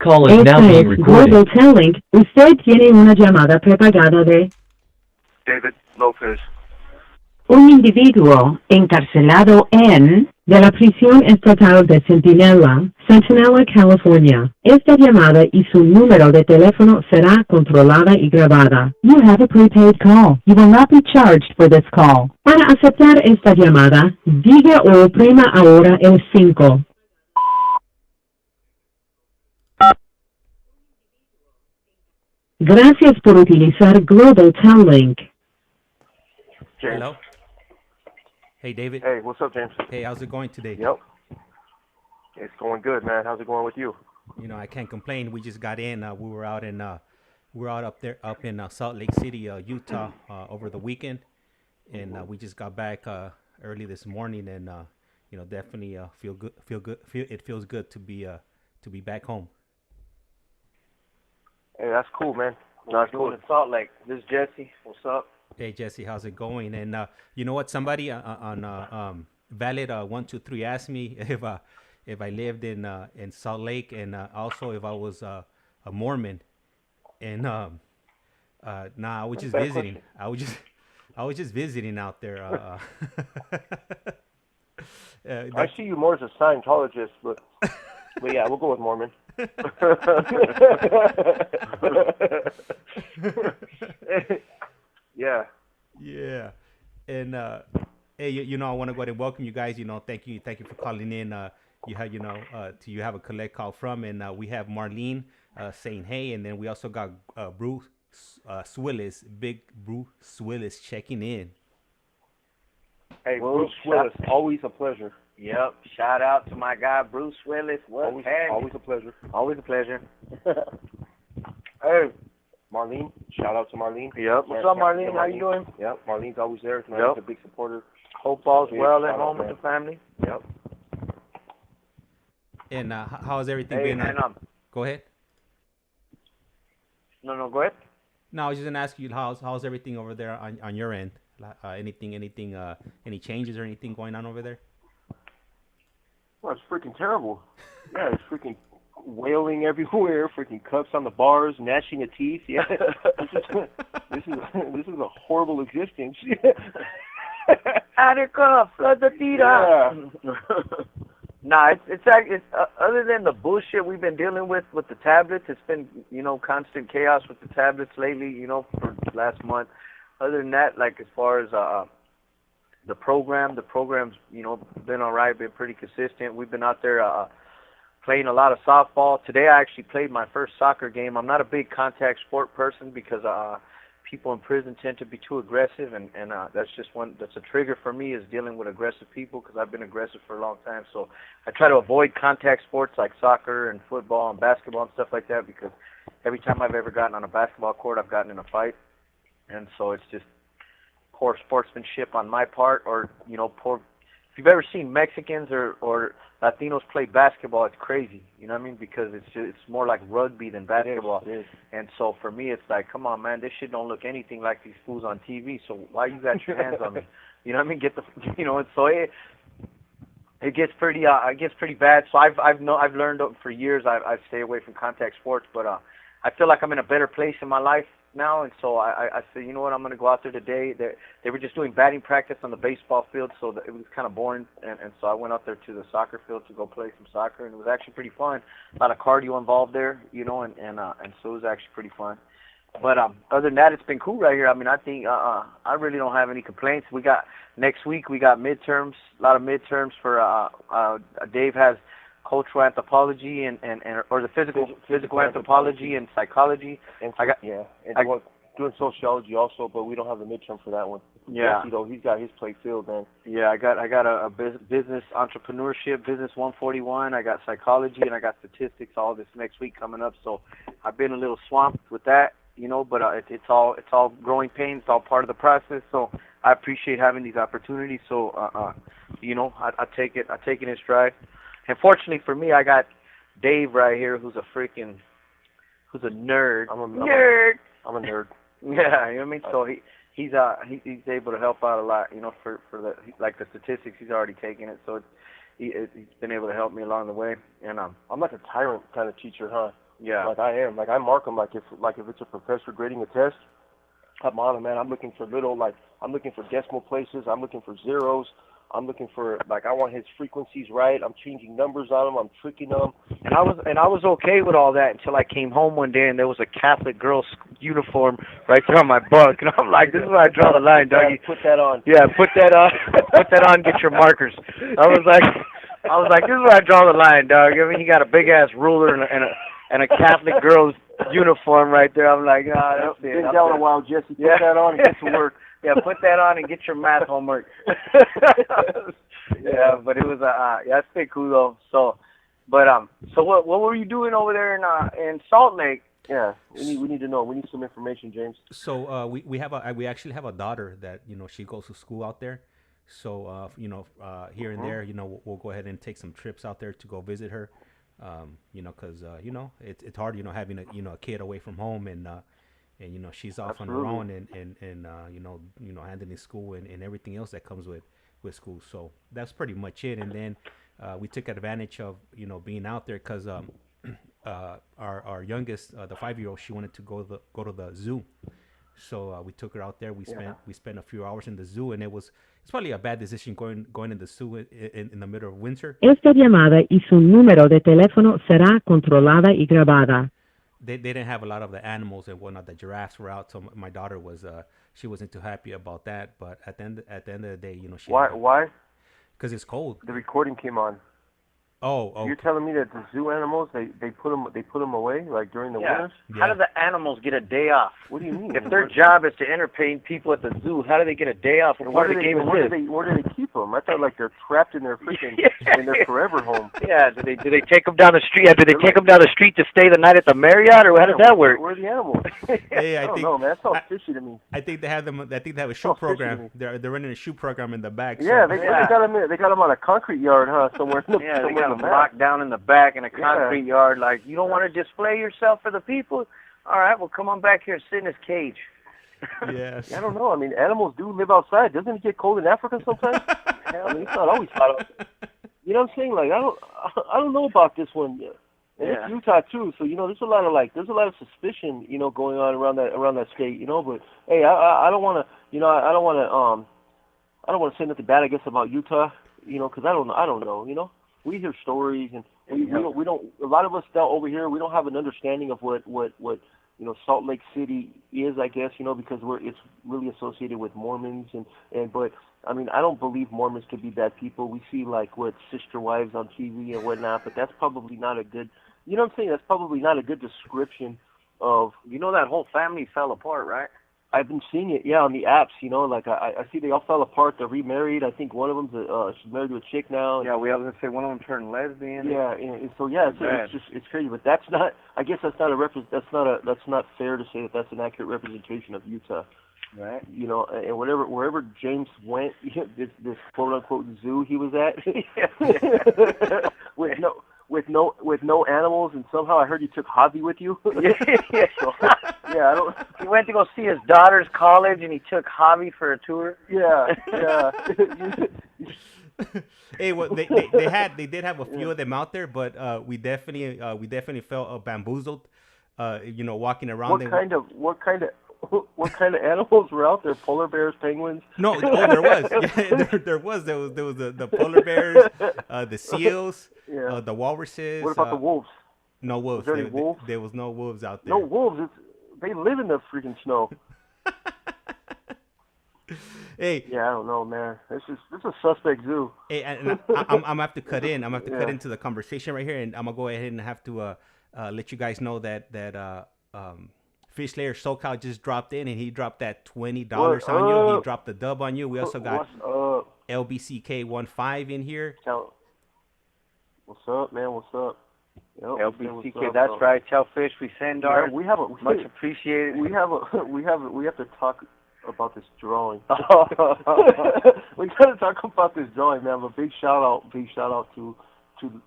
call is now Esta being es recorded. Global Talent. Usted tiene una llamada prepagada de David Lopez. un individuo encarcelado en de la prisión estatal de Centinela, California. Esta llamada y su número de teléfono será controlada y grabada. You have a prepaid call. You will not be charged for this call. Para aceptar esta llamada, diga o oprima ahora el 5. Gracias por utilizar Global Talent. James. Hello. Hey, David. Hey, what's up, James? Hey, how's it going today? Yep. It's going good, man. How's it going with you? You know, I can't complain. We just got in. We were out up in Salt Lake City, Utah, over the weekend, and we just got back early this morning, and you know, definitely feel good. It feels good to be back home. Hey, that's cool, man. That's cool. In Salt Lake. This is Jesse. What's up? Hey Jesse, how's it going? And you know what? Somebody on Valid 123 asked me if I lived in Salt Lake, and also if I was a Mormon. And nah, I was just visiting. Question. I was just visiting out there. I see you more as a Scientologist, but yeah, we'll go with Mormon. Yeah. Yeah. And hey, you know, I want to go ahead and welcome you guys. You know, thank you for calling in. You have a collect call from, and we have Marlene saying hey, and then we also got Brew Swillus, big Brew Swillus checking in. Hey, Brew Swillus, always a pleasure. Yep. Shout out to my guy, Brew Swillus. Always a pleasure. Always a pleasure. Hey, Marlene. Shout out to Marlene. Yep. What's up, Marlene? How you doing? Yep. Marlene's always there. She's Yep. a big supporter. Hope all's well at Shout home out, with the family. Yep. And how's everything been? And Go ahead. No, go ahead. No, I was just gonna ask you how's everything over there on your end? Any changes or anything going on over there? Well, it's freaking terrible. Yeah, it's freaking wailing everywhere, freaking cups on the bars, gnashing of teeth. Yeah, this is a horrible existence. Attica, flood the Yeah. Nah, it's other than the bullshit we've been dealing with the tablets, it's been, you know, constant chaos with the tablets lately, you know, for the last month. Other than that, like as far as the program's, you know, been all right, been pretty consistent. We've been out there playing a lot of softball. Today I actually played my first soccer game. I'm not a big contact sport person because people in prison tend to be too aggressive, and that's a trigger for me, is dealing with aggressive people, because I've been aggressive for a long time. So I try to avoid contact sports like soccer and football and basketball and stuff like that, because every time I've ever gotten on a basketball court, I've gotten in a fight. And so it's just poor sportsmanship on my part, or, you know, poor. If you've ever seen Mexicans or Latinos play basketball, it's crazy. You know what I mean? Because it's more like rugby than basketball. It is. And so for me, it's like, come on, man, this shit don't look anything like these fools on TV. So why you got your hands on me? You know what I mean? And so it gets pretty bad. So I've learned for years I stay away from contact sports, but I feel like I'm in a better place in my life now, and so I said, you know what, I'm going to go out there today. They were just doing batting practice on the baseball field, so it was kind of boring, and so I went out there to the soccer field to go play some soccer, and it was actually pretty fun. A lot of cardio involved there, you know, and so it was actually pretty fun. But other than that, it's been cool right here. I mean, I think I really don't have any complaints. Next week we got midterms, a lot of midterms for Dave has cultural anthropology and the physical anthropology and psychology. And and doing sociology also, but we don't have the midterm for that one. Yeah. Jesse, though, he's got his plate filled, man. Yeah, I got a business entrepreneurship, business 141. I got psychology and I got statistics all this next week coming up. So I've been a little swamped with that, you know, but it's all growing pains. It's all part of the process. So I appreciate having these opportunities. So you know, I take it in stride. And fortunately for me, I got Dave right here, who's a nerd. I'm a nerd. Yeah, you know what I mean. So he's able to help out a lot, you know, for the statistics. He's already taken it, so he's been able to help me along the way. And I'm like a tyrant kind of teacher, huh? Yeah. Like I am. Like I mark them. Like if it's a professor grading a test, I'm on them, man. I'm looking for I'm looking for decimal places. I'm looking for zeros. I'm looking for, like, I want his frequencies right. I'm changing numbers on them. I'm tricking them. And I was okay with all that until I came home one day and there was a Catholic girl's uniform right there on my bunk, and I'm like, this is where I draw the line, doggy. Put that on. Yeah, put that on. Put that on. Get your markers. I was like, this is where I draw the line, dog. I mean, he got a big ass ruler and a Catholic girl's uniform right there. I'm like, that's it. Been down a while, Jesse. Put that on and get to work. Yeah, put that on and get your math homework. Yeah, but it was that's pretty cool though. So what were you doing over there in Salt Lake? Yeah, we need to know. We need some information, James. So we actually have a daughter that she goes to school out there. So here and there we'll go ahead and take some trips out there to go visit her. Because it's hard having a kid away from home and she's off on her own and handling school and everything else that comes with school. So that's pretty much it. And then we took advantage of being out there because our youngest, the 5-year-old, she wanted to go to the zoo. So we took her out there. We spent a few hours in the zoo, and it's probably a bad decision going in the zoo in the middle of winter. Esta llamada y su número de teléfono será controlada y grabada. They didn't have a lot of the animals and whatnot. The giraffes were out, so my daughter she wasn't too happy about that. But at the end of the day, she why? Because it's cold. The recording came on. Oh, okay. You're telling me that the zoo animals they put them away like during the winters? Yeah. How do the animals get a day off? What do you mean? If their job is to entertain people at the zoo, how do they get a day off? Where do they keep them? I thought like they're trapped in their freaking in their forever home. Yeah. Do they take them down the street? Do they take them down the street to stay the night at the Marriott, or how does that work? Where are the animals? Hey, I don't know, man. That's all fishy to me. I think they have them. I think they have a shoe program. They're running a shoe program in the back. Yeah, they got them on a concrete yard, huh? Somewhere. They got them locked down in the back in a concrete yard. Like, you don't want to display yourself for the people? All right, well, come on back here and sit in this cage. Yes. I don't know. I mean, animals do live outside. Doesn't it get cold in Africa sometimes? I mean, it's not always hot out. You know what I'm saying? Like, I don't know about this one. And it's Utah too, so there's a lot of suspicion, going on around that state, But hey, I don't want to say nothing bad, I guess, about Utah, because I don't know, We hear stories, and we don't. A lot of us down over here, we don't have an understanding of what Salt Lake City is, I guess, because it's really associated with Mormons, but I mean, I don't believe Mormons could be bad people. We see sister wives on TV and whatnot, but that's probably not a good. You know what I'm saying? That's probably not a good description of. That whole family fell apart, right? I've been seeing it, on the apps, I see they all fell apart. They're remarried. I think one of them's she's married to a chick now. Yeah, we have to say one of them turned lesbian. Yeah, and so it's crazy, but that's not. I guess that's not that's not fair to say that that's an accurate representation of Utah. Right. And wherever James went, this quote unquote zoo he was at, with no animals, and somehow I heard you took Javi with you. Yeah. So, I don't. He went to go see his daughter's college, and he took Javi for a tour. Yeah. Hey, well, they did have a few of them out there, but we definitely felt bamboozled. Walking around. What kind of animals were out there? Polar bears, penguins? No, there was. Yeah, there was the polar bears, the seals, the walruses. What about the wolves? No wolves. Was there any wolves? There was no wolves out there. No wolves. They live in the freaking snow. Hey. Yeah, I don't know, man. This is a suspect zoo. Hey, and I'm gonna have to cut in. I'm gonna have to cut into the conversation right here, and I'm gonna go ahead and have to let you guys know that Fish Layer SoCal just dropped in, and he dropped that $20 on you. He dropped the dub on you. We also got LBCK15 in here. What's up, man? What's up? Yep, LBCK, that's right. Tell Fish we send our much appreciated. We have to talk about this drawing. We gotta talk about this drawing, man. A big shout out to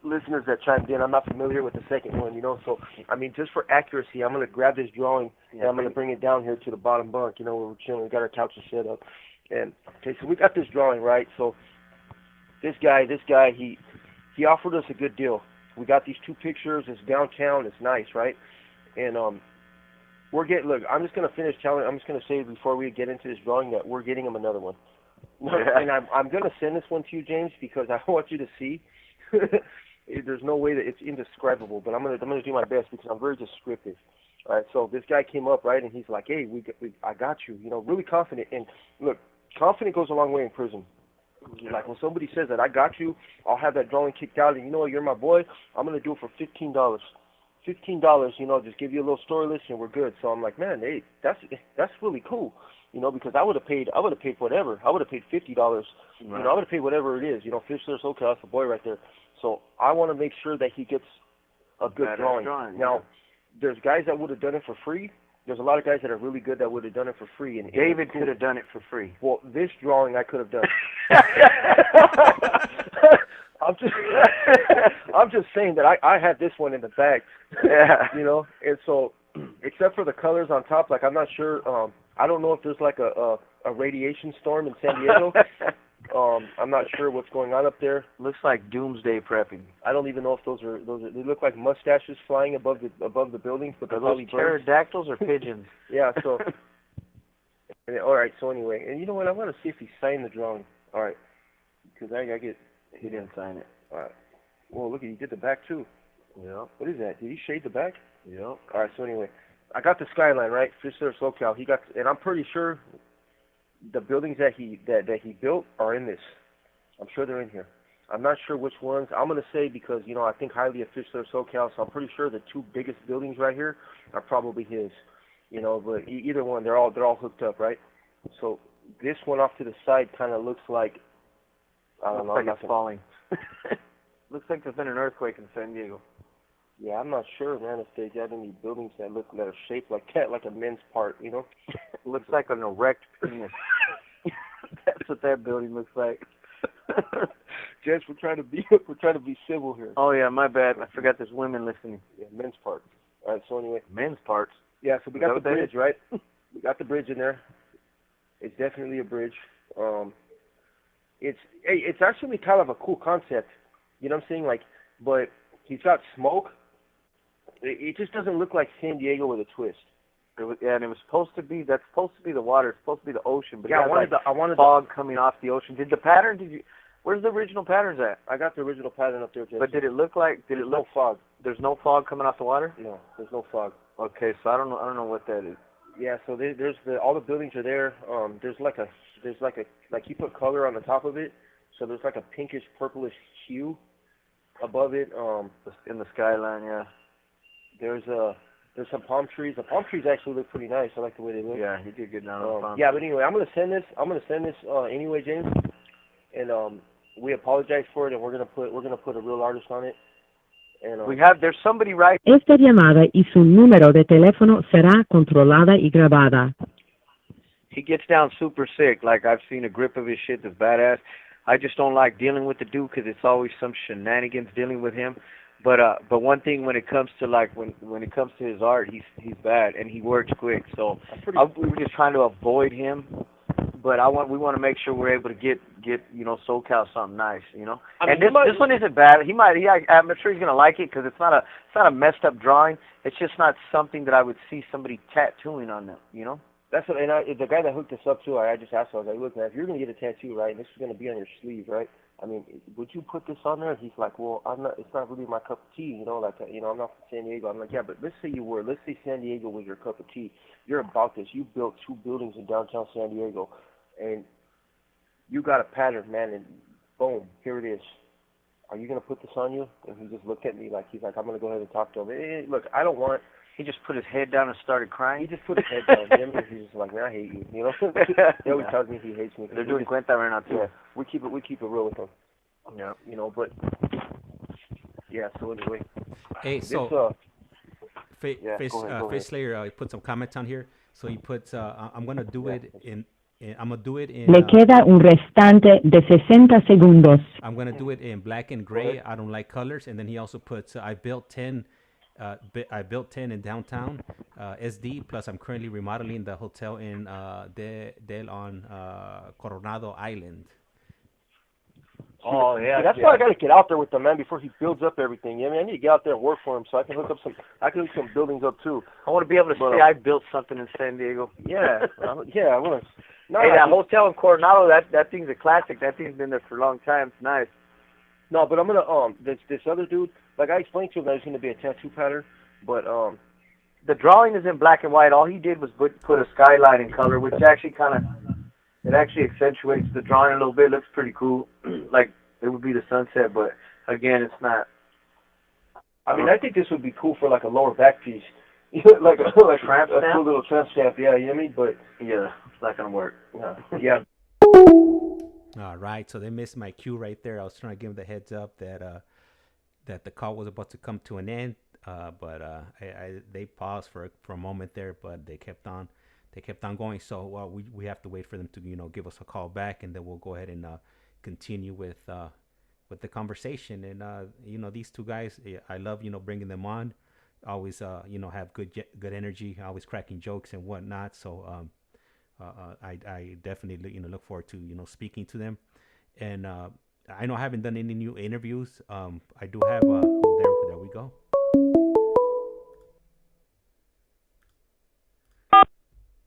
listeners that chimed in. I'm not familiar with the second one, So I mean, just for accuracy, I'm gonna grab this drawing and I'm gonna bring it down here to the bottom bunk. Where we're chilling. We got our couches set up, and okay, so we got this drawing, right? So this guy, he offered us a good deal. we got these 2 pictures. It's downtown. It's nice, right? And we're getting. Look, I'm just gonna finish telling. I'm just gonna say before we get into this drawing that we're getting him another one. And I'm gonna send this one to you, James, because I want you to see. There's no way that it's indescribable, but I'm gonna do my best because I'm very descriptive. All right. So this guy came up, right, and he's like, "Hey, I got you." You know, really confident. And look, confident goes a long way in prison. Like when somebody says that I got you, I'll have that drawing kicked out, and you know what, you're my boy. I'm gonna do it for $15. $15, you know, just give you a little story list and we're good. So I'm like, man, hey, that's really cool, you know, because I would have paid whatever. I would have paid $50. Right. You know, I would have paid whatever it is. You know, Fish There, SoCal, that's the boy right there. So I want to make sure that he gets a good drawing. Now, there's guys that would have done it for free. There's a lot of guys that are really good that would have done it for free. And David could have done it for free. Well, this drawing I could have done. I'm just saying that I had this one in the bag. Yeah. You know, and so except for the colors on top, like I'm not sure. I don't know if there's like a radiation storm in San Diego. I'm not sure what's going on up there. Looks like doomsday prepping. I don't even know if those are. They look like mustaches flying above the buildings, but are those pterodactyls or pigeons? Yeah. So. All right. So anyway, and you know what? I want to see if he signed the drawing. All right. Because I get. He didn't sign it. All right. Well, look, he did the back too. Yeah. What is that? Did he shade the back? Yeah. All right. So anyway, I got the skyline right. Fish There, SoCal. He got, and I'm pretty sure the buildings that he built are in this. I'm sure they're in here. I'm not sure which ones. I'm gonna say because you know I think highly of Fish There, SoCal. So I'm pretty sure the 2 biggest buildings right here are probably his. You know, but either one, they're all hooked up, right? So this one off to the side kind of looks like. I don't know. Looks like it's falling. Looks like there's been an earthquake in San Diego. Yeah, I'm not sure, man, if they got any buildings that are shaped like that, like a men's part, you know? Looks like an erect penis. That's what that building looks like. Jess, we're trying to be civil here. Oh yeah, my bad. I forgot there's women listening. Yeah, men's parts. All right, so anyway. Men's parts. Yeah, so we got the bridge, right? We got the bridge in there. It's definitely a bridge. It's actually kind of a cool concept, you know what I'm saying? Like, but he's got smoke. It just doesn't look like San Diego with a twist. And it was supposed to be. That's supposed to be the water. It's supposed to be the ocean. But yeah, I wanted fog coming off the ocean. Did the pattern? Where's the original patterns at? I got the original pattern up there. Jason. But did it look like? No fog. There's no fog coming off the water. No, there's no fog. Okay, so I don't know what that is. Yeah, so there's all the buildings are there. There's like you put color on the top of it. So there's like a pinkish, purplish hue above it. In the skyline, yeah. There's some palm trees. The palm trees actually look pretty nice. I like the way they look. Yeah, he did good down on the palm. Yeah, but anyway, I'm gonna send this anyway, James. And we apologize for it, and we're gonna put a real artist on it. And there's somebody right. Esta llamada y su número de teléfono será controlada y grabada. He gets down super sick. Like I've seen a grip of his shit that's badass. I just don't like dealing with the dude because it's always some shenanigans dealing with him. But one thing when it comes to like when it comes to his art, he's bad and he works quick. So we were just trying to avoid him. But we want to make sure we're able to get you know SoCal something nice, you know. And this one isn't bad. I'm sure he's gonna like it because it's not a messed up drawing. It's just not something that I would see somebody tattooing on them, you know. That's what, and the guy that hooked us up too. I just asked him. I was like, look, man, if you're gonna get a tattoo, right, and this is gonna be on your sleeve, right? I mean, would you put this on there? He's like, well, I'm not. It's not really my cup of tea, you know. Like, you know, I'm not from San Diego. I'm like, yeah, but let's say you were. Let's say San Diego was your cup of tea. You're about this. You built 2 buildings in downtown San Diego, and you got a pattern, man, and boom, here it is. Are you gonna put this on you? And he just looked at me like he's like, I'm gonna go ahead and talk to him. Hey, look, I don't want. He just put his head down and started crying. He just put his head down. He's just like, man, I hate you. You know, he always tells me he hates me. They're doing cuenta right now too. Yeah, we keep it real with him. Yeah, you know, but yeah. So anyway, hey, so Face Slayer put some comments on here. So he puts, I'm gonna do it in. I'm gonna do it in. Le queda un restante de 60 segundos. I'm gonna do it in black and gray. I don't like colors. And then he also puts, I built 10 in downtown SD. Plus, I'm currently remodeling the hotel in Del on Coronado Island. Oh, yeah. See, that's why I got to get out there with him, man, before he builds up everything. Yeah, I mean, I need to get out there and work for him so I can hook some buildings up too. I want to be able to say I built something in San Diego. Yeah, I want to. Hey, that hotel in Coronado, that thing's a classic. That thing's been there for a long time. It's nice. No, but I'm gonna this other dude, like I explained to him that he's gonna be a tattoo pattern, but the drawing is in black and white. All he did was put a skyline in color, which actually it actually accentuates the drawing a little bit. It looks pretty cool. Like it would be the sunset, but again, it's not. I mean, I think this would be cool for like a lower back piece, like a tramp stamp? cool little tramp stamp. Yeah, you know what I mean? But yeah, it's not gonna work. Yeah. All right, so they missed my cue right there. I was trying to give them the heads up that that the call was about to come to an end, but they paused for a moment there, but they kept on going. So we have to wait for them to give us a call back, and then we'll go ahead and continue with the conversation. And these two guys, I love bringing them on. Always have good energy, always cracking jokes and whatnot. So I definitely look forward to speaking to them. And I know I haven't done any new interviews. I do have there we go.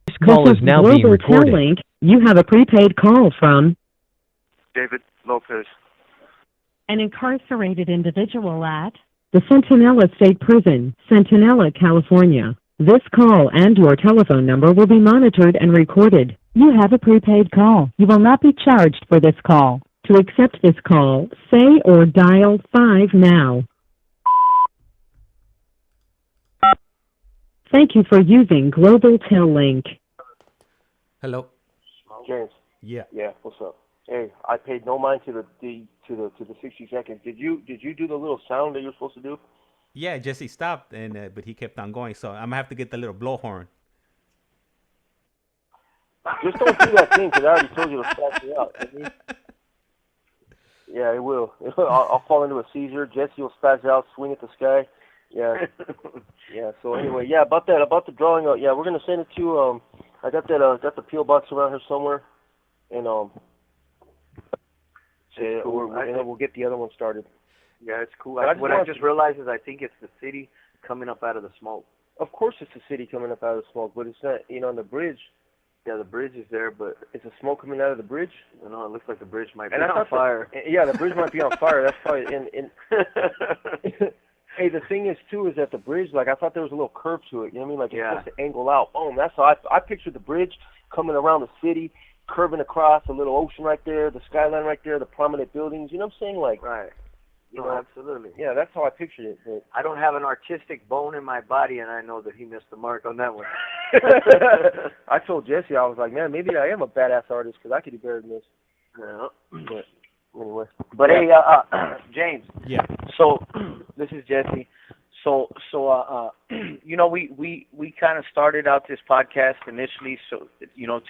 This call is now being recorded. Link, you have a prepaid call from David Lopez, an incarcerated individual at the Centinela State Prison, Centinela, California. This call and your telephone number will be monitored and recorded. You have a prepaid call. You will not be charged for this call. To accept this call, say or dial 5 now. Thank you for using Global Tel Link. Hello. James. Yeah. Yeah. What's up? Hey, I paid no mind to the 60 seconds. Did you do the little sound that you're supposed to do? Yeah, Jesse stopped, but he kept on going. So I'm gonna have to get the little blowhorn. Just don't do that thing, because I already told you to scratch me out. Yeah, it will. I'll fall into a seizure. Jesse will spaz out, swing at the sky. Yeah. Yeah. So anyway, yeah, about the drawing. Yeah, we're gonna send it to. I got the PO box around here somewhere, and and then we'll get the other one started. Yeah, it's cool. What I just realized is I think it's the city coming up out of the smoke. Of course it's the city coming up out of the smoke, but it's not, on the bridge. Yeah, the bridge is there, but is the smoke coming out of the bridge? I know, it looks like the bridge might be on fire. Yeah, the bridge might be on fire. That's probably in Hey, the thing is, too, is that the bridge, like, I thought there was a little curve to it, you know what I mean? Like, it's supposed to angle out. Boom, that's how I pictured the bridge coming around the city, curving across, a little ocean right there, the skyline right there, the prominent buildings, you know what I'm saying? Like, right. No, absolutely. Yeah, that's how I pictured it. But I don't have an artistic bone in my body, and I know that he missed the mark on that one. I told Jesse, I was like, man, maybe I am a badass artist because I could do better than this. Yeah. But anyway. But hey, James. Yeah. So this is Jesse. So we kind of started out this podcast initially, so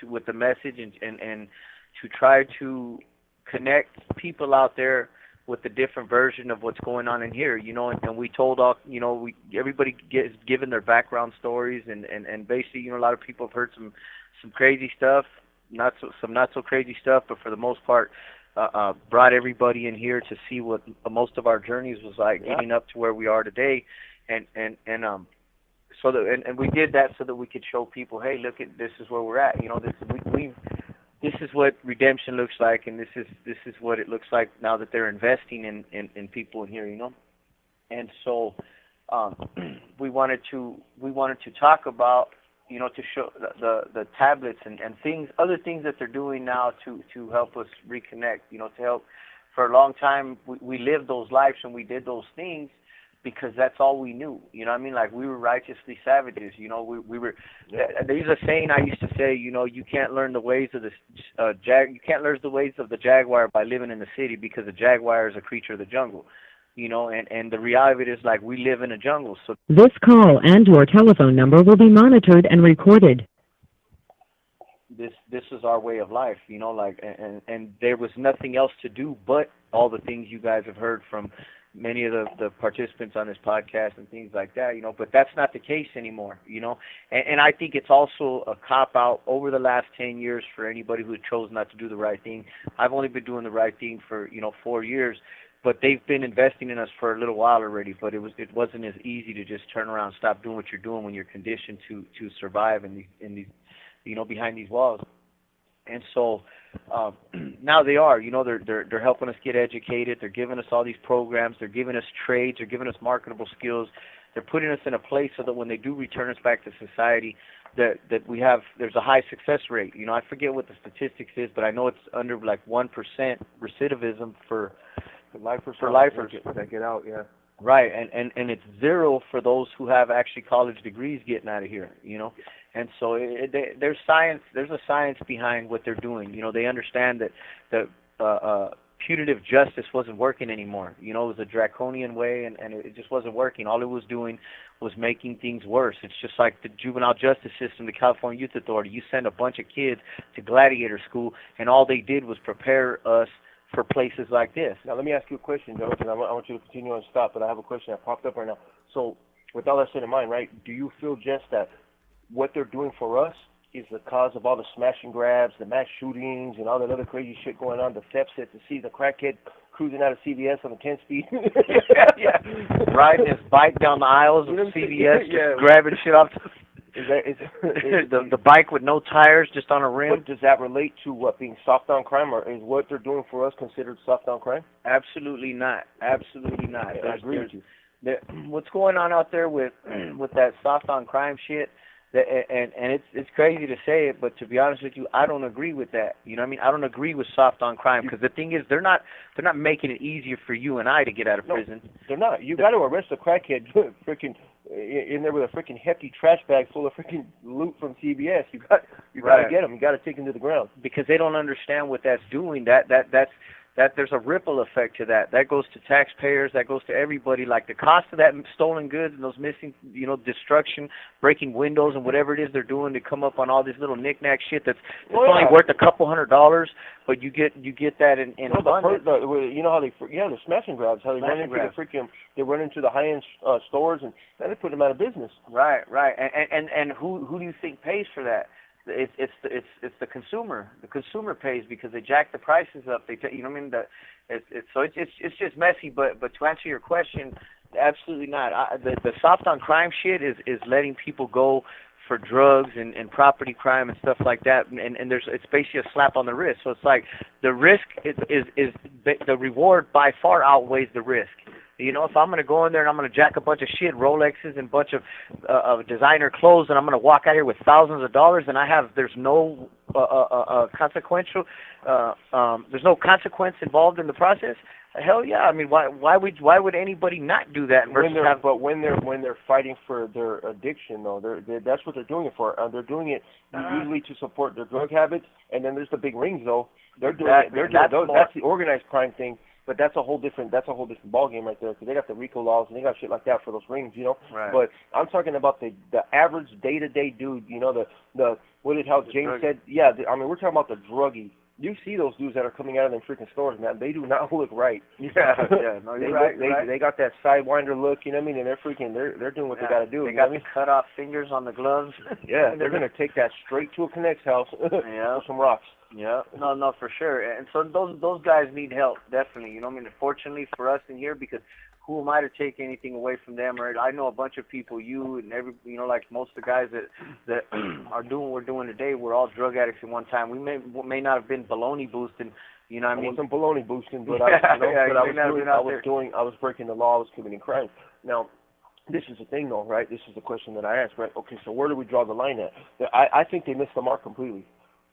with the message and to try to connect people out there with a different version of what's going on in here, and we told everybody gets given their background stories, and basically, a lot of people have heard some crazy stuff, some not so crazy stuff, but for the most part, brought everybody in here to see what most of our journeys was like leading up to where we are today, and we did that so that we could show people, hey, look at this is where we're at, this is what redemption looks like, and this is what it looks like now that they're investing in people in here, And so we wanted to talk about, to show the tablets and things, other things that they're doing now to help us reconnect, to help. For a long time we lived those lives and we did those things because that's all we knew, like we were righteously savages, we were. There's a saying I used to say, you can't learn the ways of you can't learn the ways of the jaguar by living in the city, because the jaguar is a creature of the jungle, and the reality of it is, like, we live in a jungle. So this call and your telephone number will be monitored and recorded. This is our way of life, and there was nothing else to do but all the things you guys have heard from many of the participants on this podcast and things like that, you know, but that's not the case anymore, you know, and I think it's also a cop-out over the last 10 years for anybody who chose not to do the right thing. I've only been doing the right thing for, you know, 4 years, but they've been investing in us for a little while already, but it wasn't as easy to just turn around and stop doing what you're doing when you're conditioned to survive in these, you know, behind these walls. And so now they are, you know, they're helping us get educated. They're giving us all these programs. They're giving us trades. They're giving us marketable skills. They're putting us in a place so that when they do return us back to society, that there's a high success rate. You know, I forget what the statistics is, but I know it's under like 1% recidivism for lifers that get out, yeah. Right, and it's 0 for those who have actually college degrees getting out of here, you know. And so there's science. There's a science behind what they're doing. You know, they understand that the punitive justice wasn't working anymore. You know, it was a draconian way, and it just wasn't working. All it was doing was making things worse. It's just like the juvenile justice system, the California Youth Authority. You send a bunch of kids to gladiator school, and all they did was prepare us for places like this. Now, let me ask you a question, Joe, and I want you to continue on stop, but I have a question that popped up right now. So, with all that said in mind, right, do you feel just that what they're doing for us is the cause of all the smash and grabs, the mass shootings, and all that other crazy shit going on, the thefts that to see the crackhead cruising out of CVS on a 10-speed? yeah. Riding his bike down the aisles of CVS, just grabbing shit off. The bike with no tires, just on a rim. But does that relate to what being soft on crime, or is what they're doing for us considered soft on crime? Absolutely not. Absolutely not. I agree with you. What's going on out there with that soft on crime shit? And it's crazy to say it, but to be honest with you, I don't agree with that. You know what I mean? I don't agree with soft on crime, because the thing is, they're not making it easier for you and I to get out of prison. They're not. You got to arrest a crackhead freaking in there with a freaking hefty trash bag full of freaking loot from CVS. You got to get him. You got to take him to the ground, because they don't understand what that's doing. That there's a ripple effect to that. That goes to taxpayers. That goes to everybody. Like the cost of that stolen goods and those missing, you know, destruction, breaking windows and whatever it is they're doing to come up on all this little knick-knack shit that's only worth a couple $100, but you get that in abundance. You know how the smash and grabs, how they run into the high-end stores and they put them out of business. Right. And who do you think pays for that? It's the consumer. The consumer pays because they jack the prices up. You know what I mean? It's just messy. But to answer your question, absolutely not. The soft on crime shit is letting people go for drugs and property crime and stuff like that. And it's basically a slap on the wrist. So it's like the risk is the reward by far outweighs the risk. You know, if I'm going to go in there and I'm going to jack a bunch of shit, Rolexes and a bunch of designer clothes, and I'm going to walk out here with thousands of dollars, and there's no there's no consequence involved in the process. Hell yeah! I mean, why would anybody not do that? But when they're fighting for their addiction, though, that's what they're doing it for. They're doing it usually to support their drug habits, and then there's the big rings, though. They're doing that's the organized crime thing. But that's a whole different ballgame right there, because they got the RICO laws and they got shit like that for those rings, you know. Right. But I'm talking about the average day-to-day dude, you know, how James said, yeah. I mean, we're talking about the druggie. You see those dudes that are coming out of them freaking stores, man. They do not look right. Yeah. No, you're right. They got that sidewinder look, you know what I mean? And they're doing what they got to do. They got the cut off fingers on the gloves. Yeah, they're gonna take that straight to a Connect's house with some rocks. Yeah, no, for sure. And so those guys need help, definitely. You know what I mean? Fortunately for us in here, because who am I to take anything away from them? Or I know a bunch of people, you and you know, like most of the guys that are doing what we're doing today, we're all drug addicts at one time. We may not have been baloney boosting, you know what I mean? I wasn't baloney boosting, but I was breaking the law, I was committing crimes. Now, this is the thing, though, right? This is the question that I asked, right? Okay, so where do we draw the line at? I think they missed the mark completely.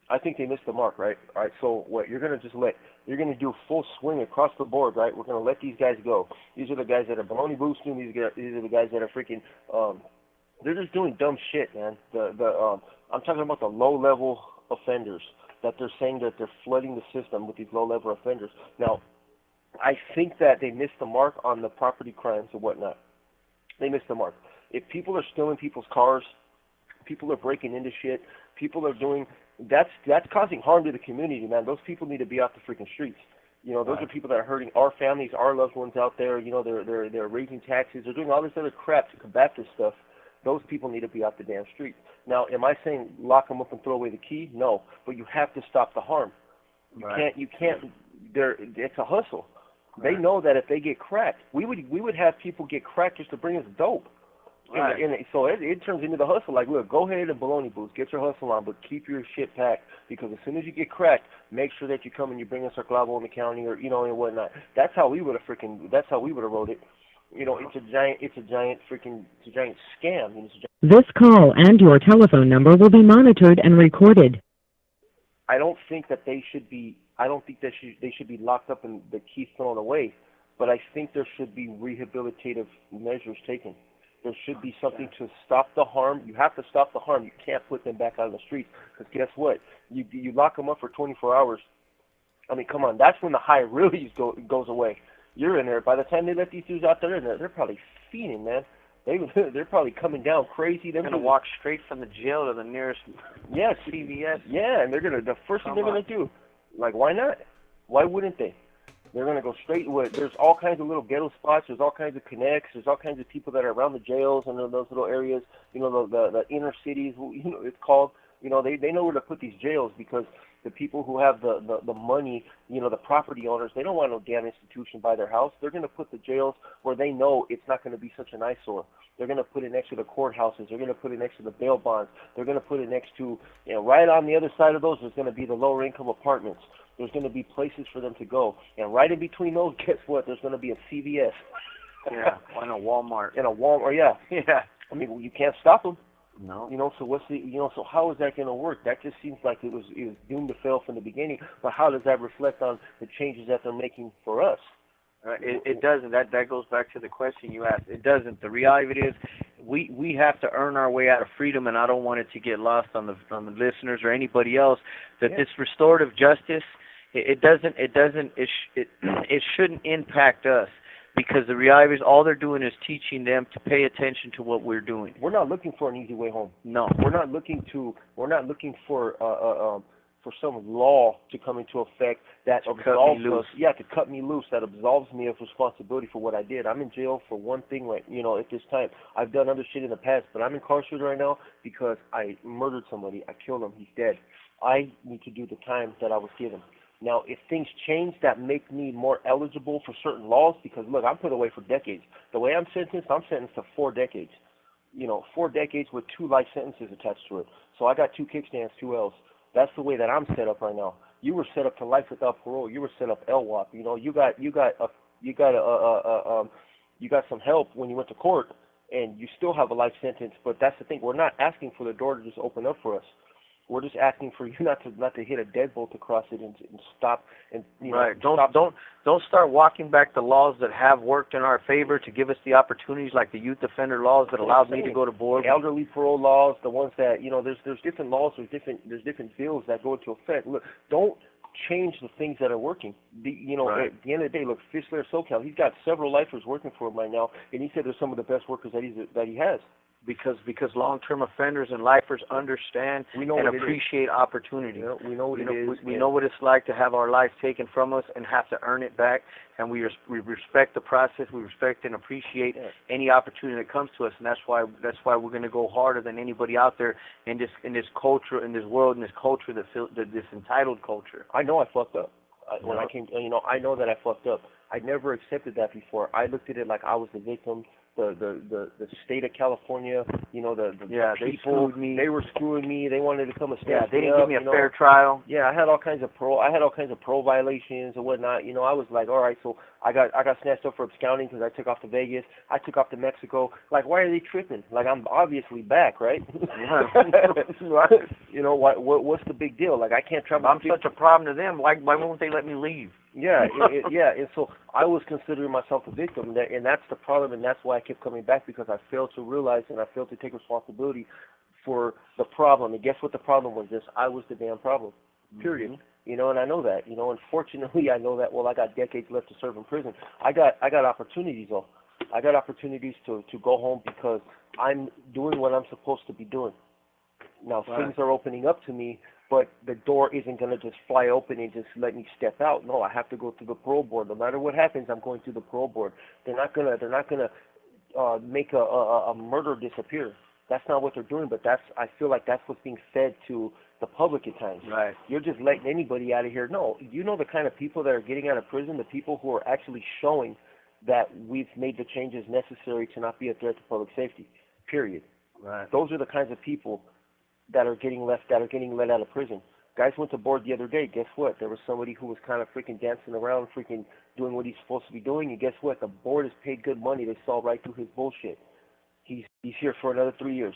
I think they missed the mark, right? All right, so what you're going to do full swing across the board, right? We're going to let these guys go. These are the guys that are baloney boosting. These are the guys that are freaking, they're just doing dumb shit, man. I'm talking about the low-level offenders that they're saying that they're flooding the system with these low-level offenders. Now, I think that they missed the mark on the property crimes and whatnot. They missed the mark. If people are stealing people's cars, people are breaking into shit, people are doing... That's causing harm to the community, man. Those people need to be off the freaking streets. You know, those are people that are hurting our families, our loved ones out there. You know, they're raising taxes. They're doing all this other crap to combat this stuff. Those people need to be out the damn street. Now, am I saying lock them up and throw away the key? No, but you have to stop the harm. You can't. It's a hustle. They know that if they get cracked, we would have people get cracked just to bring us dope. Right. And so it turns into the hustle. Like, look, go ahead and baloney boots, get your hustle on, but keep your shit packed, because as soon as you get cracked, make sure that you come and you bring us our clavo in the county, or, you know, and whatnot. That's how we would have wrote it. You know, it's a giant scam. This call and your telephone number will be monitored and recorded. I don't think that they should be. I don't think that they should be locked up and the keys thrown away. But I think there should be rehabilitative measures taken. There should be something to stop the harm. You have to stop the harm. You can't put them back out on the streets, because guess what? You lock them up for 24 hours. I mean, come on. That's when the high really goes away. You're in there. By the time they let these dudes out there, they're probably fiending, man. They're probably coming down crazy. They're gonna walk straight from the jail to the nearest CVS. Yeah, and the first thing they're gonna do, like, why not? Why wouldn't they? They're gonna go straight with. There's all kinds of little ghetto spots. There's all kinds of connects. There's all kinds of people that are around the jails and those little areas. You know, the inner cities. You know, it's called. You know, they know where to put these jails, because the people who have the money, you know, the property owners, they don't want no damn institution by their house. They're going to put the jails where they know it's not going to be such an eyesore. They're going to put it next to the courthouses. They're going to put it next to the bail bonds. They're going to put it next to, you know, right on the other side of those, there's going to be the lower income apartments. There's going to be places for them to go. And right in between those, guess what? There's going to be a CVS. Yeah, and a Walmart. And a Walmart, yeah. Yeah. I mean, you can't stop them. No. You know, so so how is that going to work? That just seems like it was doomed to fail from the beginning. But how does that reflect on the changes that they're making for us? It doesn't. That goes back to the question you asked. It doesn't. The reality is, we have to earn our way out of freedom, and I don't want it to get lost on the listeners or anybody else that this restorative justice, it shouldn't impact us. Because the reality is, all they're doing is teaching them to pay attention to what we're doing. We're not looking for an easy way home. No, we're not looking for some law to come into effect that absolves us. Yeah, to cut me loose. That absolves me of responsibility for what I did. I'm in jail for one thing right, you know, at this time. I've done other shit in the past, but I'm incarcerated right now because I murdered somebody. I killed him. He's dead. I need to do the time that I was given. Now, if things change that make me more eligible for certain laws, because, look, I'm put away for decades. The way I'm sentenced to 4 decades. You know, 4 decades with 2 life sentences attached to it. So I got 2 kickstands, 2 L's. That's the way that I'm set up right now. You were set up to life without parole. You were set up LWOP. You know, you got some help when you went to court, and you still have a life sentence. But that's the thing. We're not asking for the door to just open up for us. We're just asking for you not to hit a deadbolt across it and stop and Don't start walking back the laws that have worked in our favor to give us the opportunities, like the youth offender laws that allowed me to go to board. Elderly parole laws, the ones that, you know, there's different laws, there's different bills that go into effect. Look, don't change the things that are working. At the end of the day, look, Fischler SoCal, he's got several lifers working for him right now, and he said they're some of the best workers that he has. Because long-term offenders and lifers understand and appreciate opportunity. Yeah, we know what it is. We know what it's like to have our life taken from us and have to earn it back. And we respect the process. We respect and appreciate any opportunity that comes to us. And that's why we're going to go harder than anybody out there in this culture, in this world, in this culture this entitled culture. I know I fucked up. When I came, I know that I fucked up. I never accepted that before. I looked at it like I was the victim. The state of California, the people, they were screwing me. They wanted to come and snatch me up. They didn't give me a fair trial. Yeah, I had all kinds of parole violations and whatnot. I was like, all right, so I got snatched up for absconding because I took off to Vegas. I took off to Mexico. Like, why are they tripping? Like, I'm obviously back, right? What's the big deal? Like, I can't travel. I'm such a problem to them. Why won't they let me leave? Yeah, and so I was considering myself a victim, and that's the problem, and that's why I kept coming back, because I failed to realize and I failed to take responsibility for the problem. And guess what the problem was? I was the damn problem, period. Mm-hmm. And I know that. Unfortunately, I know that. Well, I got decades left to serve in prison. I got opportunities, though. I got opportunities to go home because I'm doing what I'm supposed to be doing. Now, things are opening up to me. but the door isn't going to just fly open and just let me step out. No, I have to go through the parole board. No matter what happens, I'm going through the parole board. They're not gonna make a murder disappear. That's not what they're doing, but I feel like that's what's being fed to the public at times. Right. You're just letting anybody out of here. No, you know the kind of people that are getting out of prison, the people who are actually showing that we've made the changes necessary to not be a threat to public safety, period. Right. Those are the kinds of people that are getting let out of prison. Guys went to board the other day. Guess what? There was somebody who was kind of freaking dancing around, freaking doing what he's supposed to be doing. And guess what? The board has paid good money. They saw right through his bullshit. He's here for another 3 years.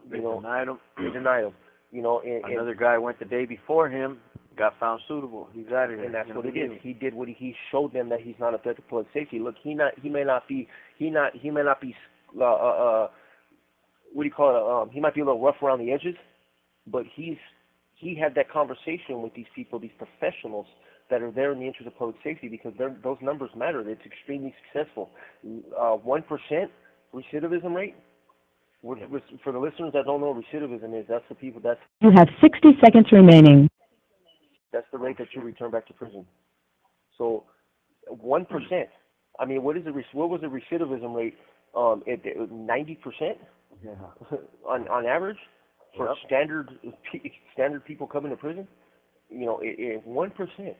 They denied him. They denied him. And another guy went the day before him, got found suitable. He's out of here. And that's what it is. He did what he showed them that he's not a threat to public safety. Look, he may not be what do you call it? He might be a little rough around the edges, but he had that conversation with these people, these professionals that are there in the interest of public safety, because those numbers matter. It's extremely successful. 1% recidivism rate. For the listeners that don't know what recidivism is, that's the people. You have 60 seconds remaining. That's the rate that you return back to prison. So, 1%. I mean, what was the recidivism rate? 90%. Yeah. on average, for standard people coming to prison, 1%.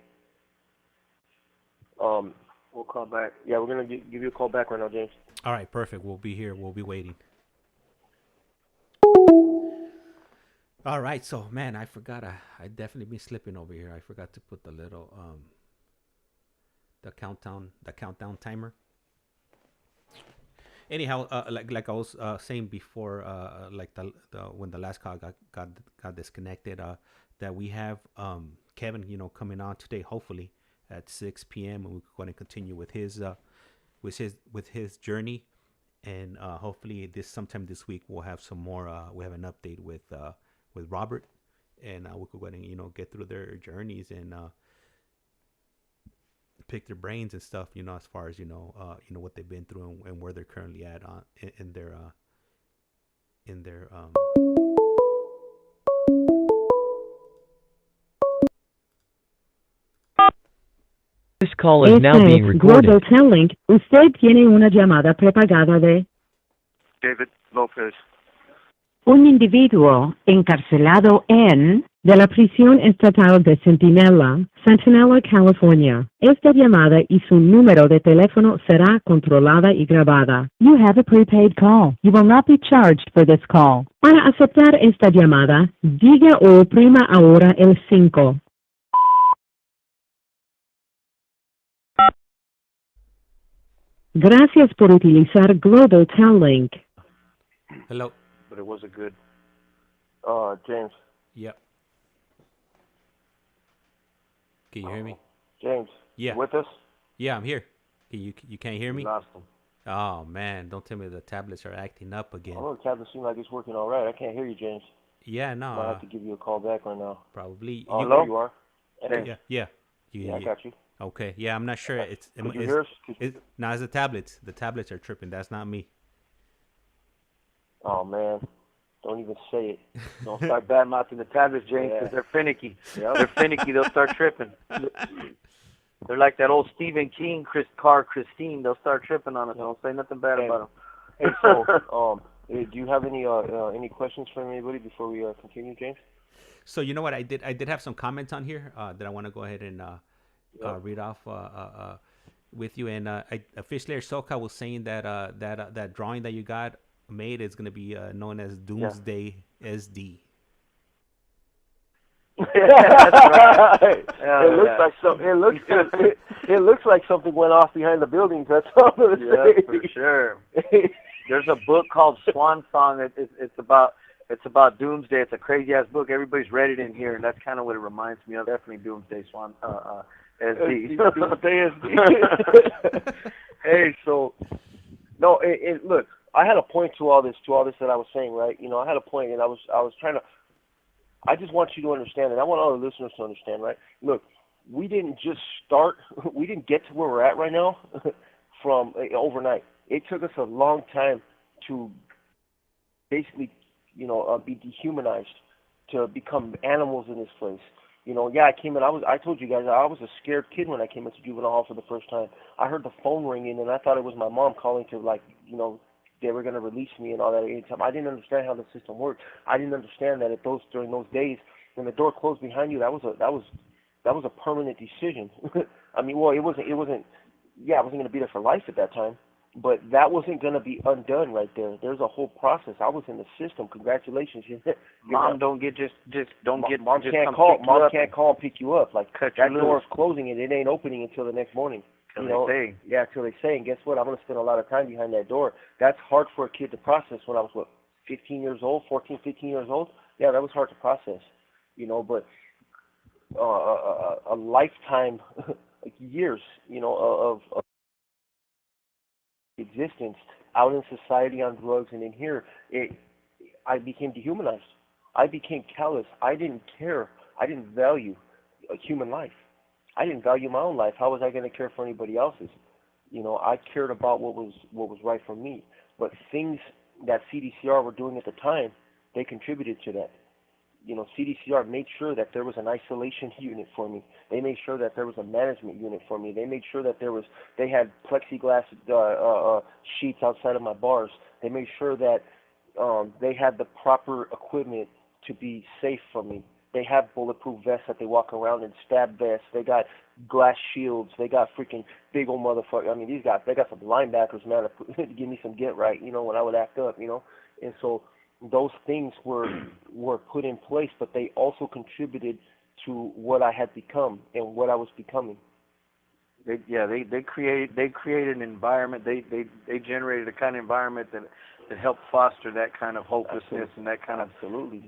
We'll call back. Yeah, we're gonna give you a call back right now, James. All right, perfect. We'll be here. We'll be waiting. All right, so man, I forgot. I definitely been slipping over here. I forgot to put the little the countdown timer. Anyhow, like I was saying before, like the when the last call got disconnected, that we have Kevin, coming on today, hopefully at 6 p.m. and we're going to continue with his journey, and hopefully sometime this week we'll have some more. We have an update with Robert, and we could go ahead and get through their journeys and pick their brains and stuff, as far as what they've been through and where they're currently at in their This call is now being recorded. Global Telling. Usted tiene una llamada prepagada de David Lopez. un individuo encarcelado de la prisión estatal de Centinela, California. Esta llamada y su número de teléfono será controlada y grabada. You have a prepaid call. You will not be charged for this call. Para aceptar esta llamada, diga o oprima ahora el 5. Gracias por utilizar Global Telling. Hello. But it was a good. James. Yep. Can you hear me? James. Yeah. You with us? Yeah, I'm here. You can't hear me? Lost him. Oh man, don't tell me the tablets are acting up again. Oh, the tablet seems like it's working all right. I can't hear you, James. Yeah, no. I'll have to give you a call back right now. Probably. There you are. Yeah. Yeah, I got you. Okay. Yeah, I'm not sure. Did you hear us? No, it's the tablets. The tablets are tripping. That's not me. Oh man, don't even say it. Don't start bad mouthing the tablets, James, because they're finicky. Yep. They're finicky. They'll start tripping. They're like that old Stephen King Christine. They'll start tripping on us. Don't say nothing bad about them. Hey, so do you have any questions from anybody before we continue, James? So you know what I did have some comments on here that I want to go ahead and read off with you. And officially, SoCal was saying that that drawing that you got made is going to be known as Doomsday SD. That's right. It looks like something went off behind the buildings. That's all I'm gonna say. For sure. There's a book called Swan Song. It's about Doomsday. It's a crazy ass book. Everybody's read it in here, and that's kind of what it reminds me of. Definitely Doomsday Swan SD. Doomsday SD. Hey, so no, look. I had a point to all this that I was saying, right? I had a point, and I was trying to. I just want you to understand, and I want all the listeners to understand, right? Look, we didn't just start. We didn't get to where we're at right now from overnight. It took us a long time to basically, be dehumanized to become animals in this place. You know, yeah, I came in. I told you guys I was a scared kid when I came into juvenile hall for the first time. I heard the phone ringing, and I thought it was my mom calling to, like, you know, they were gonna release me and all that. Anytime I didn't understand how the system worked. I didn't understand that during those days when the door closed behind you, that was a permanent decision. I mean, well, it wasn't. Yeah, I wasn't gonna be there for life at that time. But that wasn't going to be undone right there. There's a whole process. I was in the system. Congratulations. Mom don't get Mom can't call and pick you up. Like, cut that door is closing and it ain't opening until the next morning. Till they say. Yeah, till they say. And guess what? I'm going to spend a lot of time behind that door. That's hard for a kid to process when I was, 15 years old, 14, 15 years old? Yeah, that was hard to process. You know, but a lifetime, years, you know, of existence out in society on drugs, and in here, I became dehumanized. I became callous. I didn't care. I didn't value a human life. I didn't value my own life. How was I going to care for anybody else's? You know, I cared about what was right for me. But things that CDCR were doing at the time, they contributed to that. You know, CDCR made sure that there was an isolation unit for me. They made sure that there was a management unit for me. They made sure that they had plexiglass sheets outside of my bars. They made sure that they had the proper equipment to be safe for me. They have bulletproof vests that they walk around in, stab vests. They got glass shields. They got freaking big old motherfuckers. I mean, these guys, they got some linebackers, man, to give me some get right, you know, when I would act up, you know. And so those things were put in place, but they also contributed to what I had become and what I was becoming. They created an environment. They generated a kind of environment that helped foster that kind of hopelessness and that kind of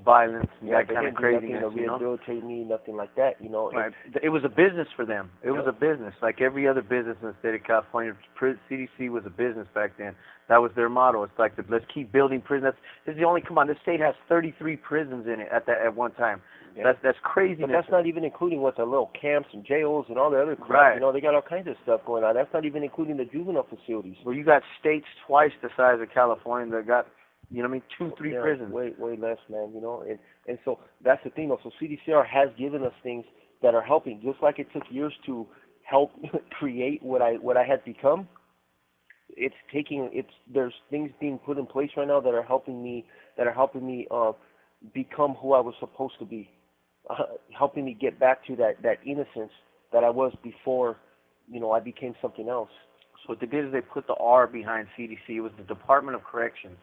violence and that kind of craziness. They didn't rehabilitate me, nothing like that, you know. Right. It was a business for them. It was a business, like every other business in the state of California. CDC was a business back then. That was their motto. It's like, let's keep building prisons. This is the only. Come on, this state has 33 prisons in it at one time. Yeah. That's crazy. But that's not even including what the little camps and jails and all the other crap. Right. You know, they got all kinds of stuff going on. That's not even including the juvenile facilities. Well, you got states twice the size of California that got, you know what I mean, 2-3 prisons. Way less, man, you know. And so that's the thing, though. So CDCR has given us things that are helping. Just like it took years to help create what I had become, there's things being put in place right now that are helping me become who I was supposed to be. Helping me get back to that innocence that I was before, you know, I became something else. So what they did is they put the R behind CDC. It was the Department of Corrections.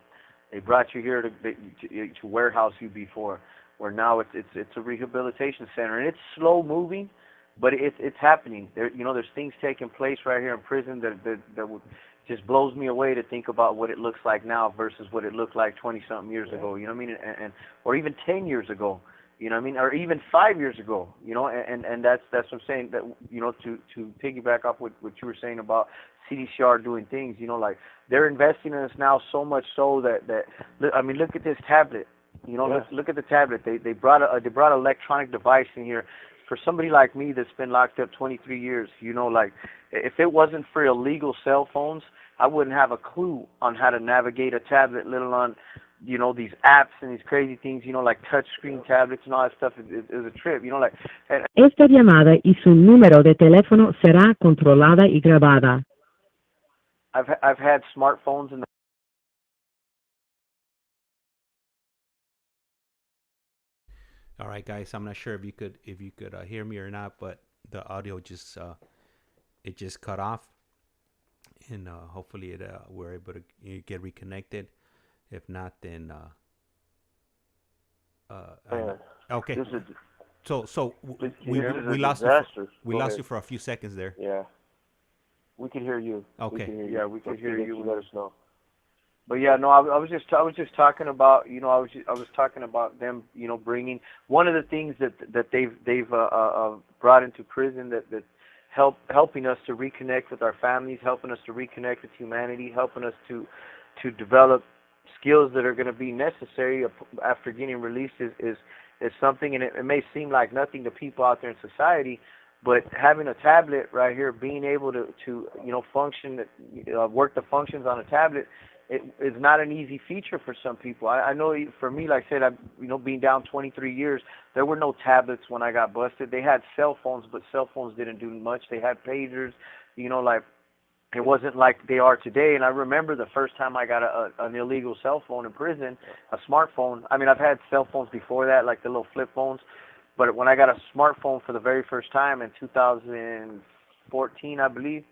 They brought you here to warehouse you before, where now it's a rehabilitation center, and it's slow moving, but it's happening. There's things taking place right here in prison that would just blows me away to think about what it looks like now versus what it looked like 20-something years ago. You know what I mean? And or even 10 years ago. You know what I mean? Or even 5 years ago, you know, and that's what I'm saying, that, you know, to piggyback off what you were saying about CDCR doing things, you know, like they're investing in us now so much so that I mean, look at this tablet, you know, look at the tablet. They brought an electronic device in here for somebody like me that's been locked up 23 years, you know, like if it wasn't for illegal cell phones, I wouldn't have a clue on how to navigate a tablet, let alone, you know, these apps and these crazy things, you know, like touchscreen tablets and all that stuff. It was a trip, you know, like. Esta llamada y su número de teléfono será controlada y grabada. I've had smartphones in the. All right, guys. I'm not sure if you could hear me or not, but the audio just cut off, and hopefully we're able to get reconnected. If not, then okay. So we lost you for a few seconds there. Yeah, we can hear you. Okay. Yeah, we can hear you. Let us know. But yeah, no, I was just talking about, you know, I was talking about them, you know, bringing one of the things that they've brought into prison that helping us to reconnect with our families, helping us to reconnect with humanity, helping us to develop skills that are going to be necessary after getting released is something, and it may seem like nothing to people out there in society, but having a tablet right here, being able to you know, function, work the functions on a tablet, it is not an easy feature for some people. I know for me, like I said, being down 23 years, there were no tablets when I got busted. They had cell phones, but cell phones didn't do much. They had pagers, like it wasn't like they are today. And I remember the first time I got an illegal cell phone in prison, a smartphone. I mean, I've had cell phones before that, like the little flip phones. But when I got a smartphone for the very first time in 2014, I believe,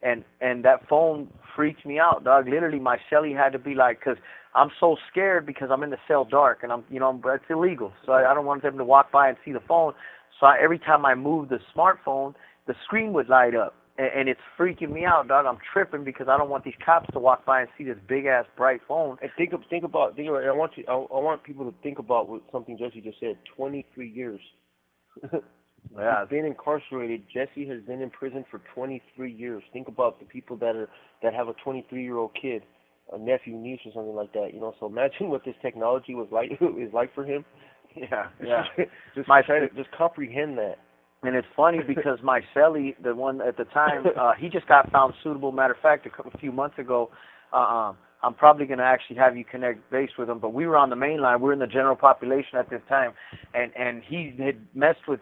and that phone freaked me out, dog. Literally, my cellie had to be like, because I'm so scared because I'm in the cell dark, and it's illegal. So I don't want them to walk by and see the phone. So every time I moved the smartphone, the screen would light up. And it's freaking me out, dog. I'm tripping because I don't want these cops to walk by and see this big ass bright phone. And think about. I want people to think about what something Jesse just said. 23 years. Yeah, been incarcerated. Jesse has been in prison for 23 years. Think about the people that have a 23-year-old kid, a nephew, niece, or something like that. So imagine what this technology is like for him. Yeah. just comprehend that. And it's funny because my cellie, the one at the time, he just got found suitable. Matter of fact, a few months ago, I'm probably going to actually have you connect base with him. But we were on the main line. We were in the general population at this time. And he had messed with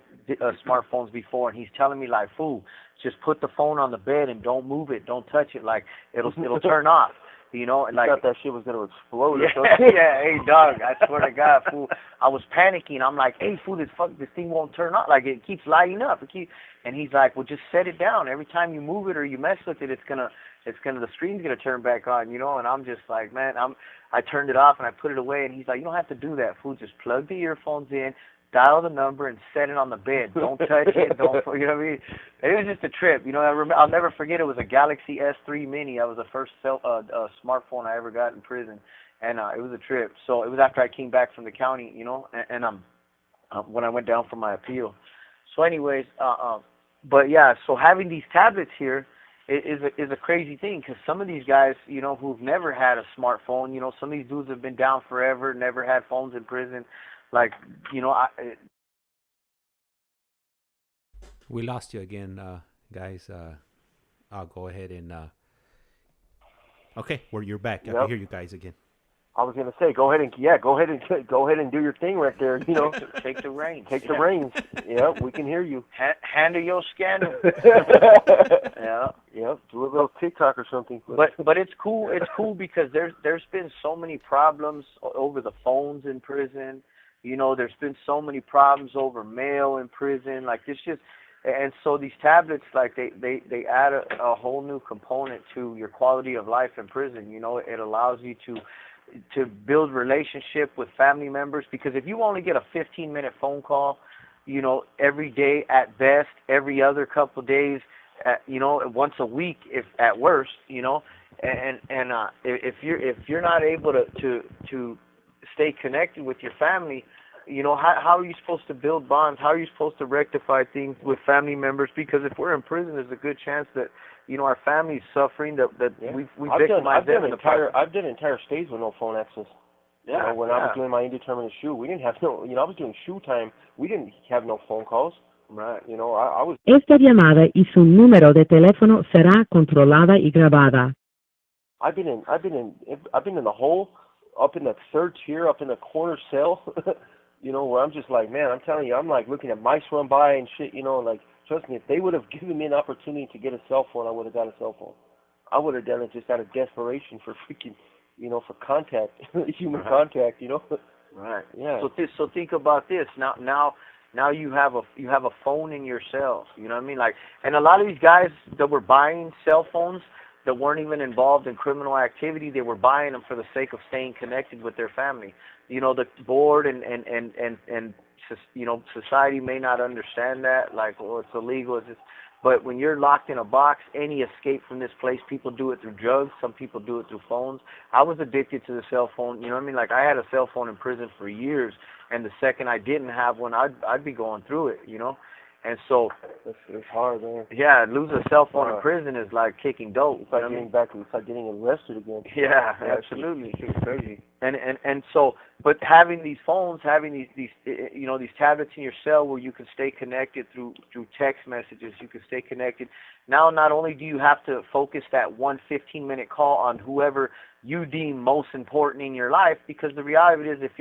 smartphones before. And he's telling me, like, fool, just put the phone on the bed and don't move it. Don't touch it. Like, it'll turn off. And like, thought that shit was going to explode. Yeah, hey, dog, I swear to God, fool, I was panicking. I'm like, hey, fool, this thing won't turn on. Like, it keeps lighting up. And he's like, well, just set it down. Every time you move it or you mess with it, the screen's gonna turn back on, And I'm just like, man, I turned it off and I put it away. And he's like, you don't have to do that, fool. Just plug the earphones in, dial the number, and set it on the bed. Don't touch it. Don't, you know what I mean? It was just a trip. I'll never forget. It was a Galaxy S3 Mini. That was the first smartphone I ever got in prison, and it was a trip. So it was after I came back from the county, and when I went down for my appeal. So, anyways, but yeah. So having these tablets here is a crazy thing because some of these guys, who've never had a smartphone, some of these dudes have been down forever, never had phones in prison. Like, we lost you again, guys. I'll go ahead and okay, you're back. I can hear you guys again. I was gonna say, go ahead and do your thing right there. Take the reins. Take the reins. Yeah, we can hear you. Handle your scandal. Yeah. Do a little TikTok or something. But it's cool. It's cool because there's been so many problems over the phones in prison. There's been so many problems over mail in prison. Like it's just, and so these tablets, like they add a whole new component to your quality of life in prison. It allows you to build relationship with family members, because if you only get a 15-minute phone call, every day at best, every other couple of days, once a week if at worst, and if you're not able to stay connected with your family, how are you supposed to build bonds? How are you supposed to rectify things with family members? Because if we're in prison, there's a good chance that our family's suffering, that we victimize them. I've done entire stays with no phone access. Yeah. When I was doing my indeterminate shoe, we didn't have I was doing shoe time. We didn't have no phone calls. Right. I was. Esta llamada y su número de teléfono será controlada y grabada. I've been in the hole, up in the third tier, up in the corner cell. Where I'm just like, man, I'm telling you, I'm like looking at mice run by and shit, like, trust me, if they would have given me an opportunity to get a cell phone, I would have got a cell phone. I would have done it just out of desperation for freaking, for contact, human contact, Right. Yeah. So think about this. Now you have a phone in your cell. You know what I mean? Like, and a lot of these guys that were buying cell phones that weren't even involved in criminal activity, they were buying them for the sake of staying connected with their family. The board and society may not understand that, like, well, it's illegal. But when you're locked in a box, any escape from this place, people do it through drugs. Some people do it through phones. I was addicted to the cell phone. You know what I mean? Like, I had a cell phone in prison for years, and the second I didn't have one, I'd be going through it, And so, It's hard, man. yeah, losing a cell phone in Wow. prison is like kicking dope. It's like you know what I mean? getting back. It's like getting arrested again. Yeah, absolutely. It's crazy. And so, but having these phones, having these you know, these tablets in your cell where you can stay connected through text messages, you can stay connected. Now, not only do you have to focus that 15-minute call on whoever you deem most important in your life, because the reality is, if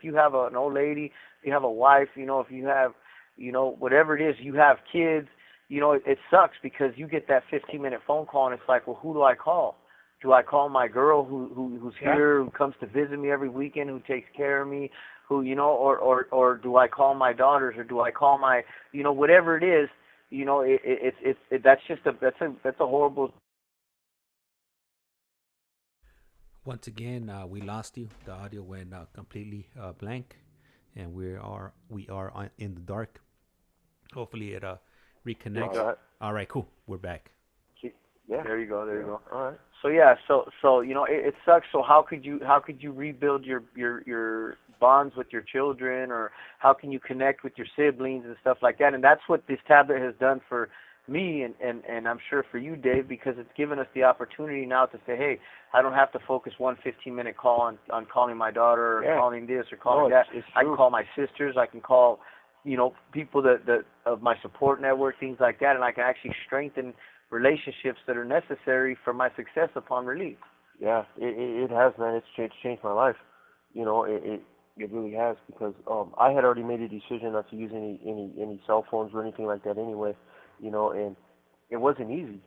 you have an old lady, if you have a wife, you know, if you have, you know, whatever it is, you have kids, you know, it sucks because you get that 15-minute phone call and it's like, well, who do I call? Do I call my girl who's here, who comes to visit me every weekend, who takes care of me, who, you know, or do I call my daughters, or do I call my, you know, whatever it is, you know, that's a horrible. Once again, we lost you. The audio went completely blank, and we are in the dark. Hopefully it reconnects. All right, cool. We're back. Yeah. There you go. All right. So yeah, so you know, it sucks. So how could you rebuild your bonds with your children, or how can you connect with your siblings and stuff like that? And that's what this tablet has done for me, and I'm sure for you, Dave, because it's given us the opportunity now to say, hey, I don't have to focus 15-minute call on calling my daughter, or calling this or calling that. I can call my sisters. I can call, you know, people that of my support network, things like that, and I can actually strengthen relationships that are necessary for my success upon release. Yeah, it has, man. It's changed my life. You know, it really has, because I had already made a decision not to use any cell phones or anything like that anyway. You know, and it wasn't easy.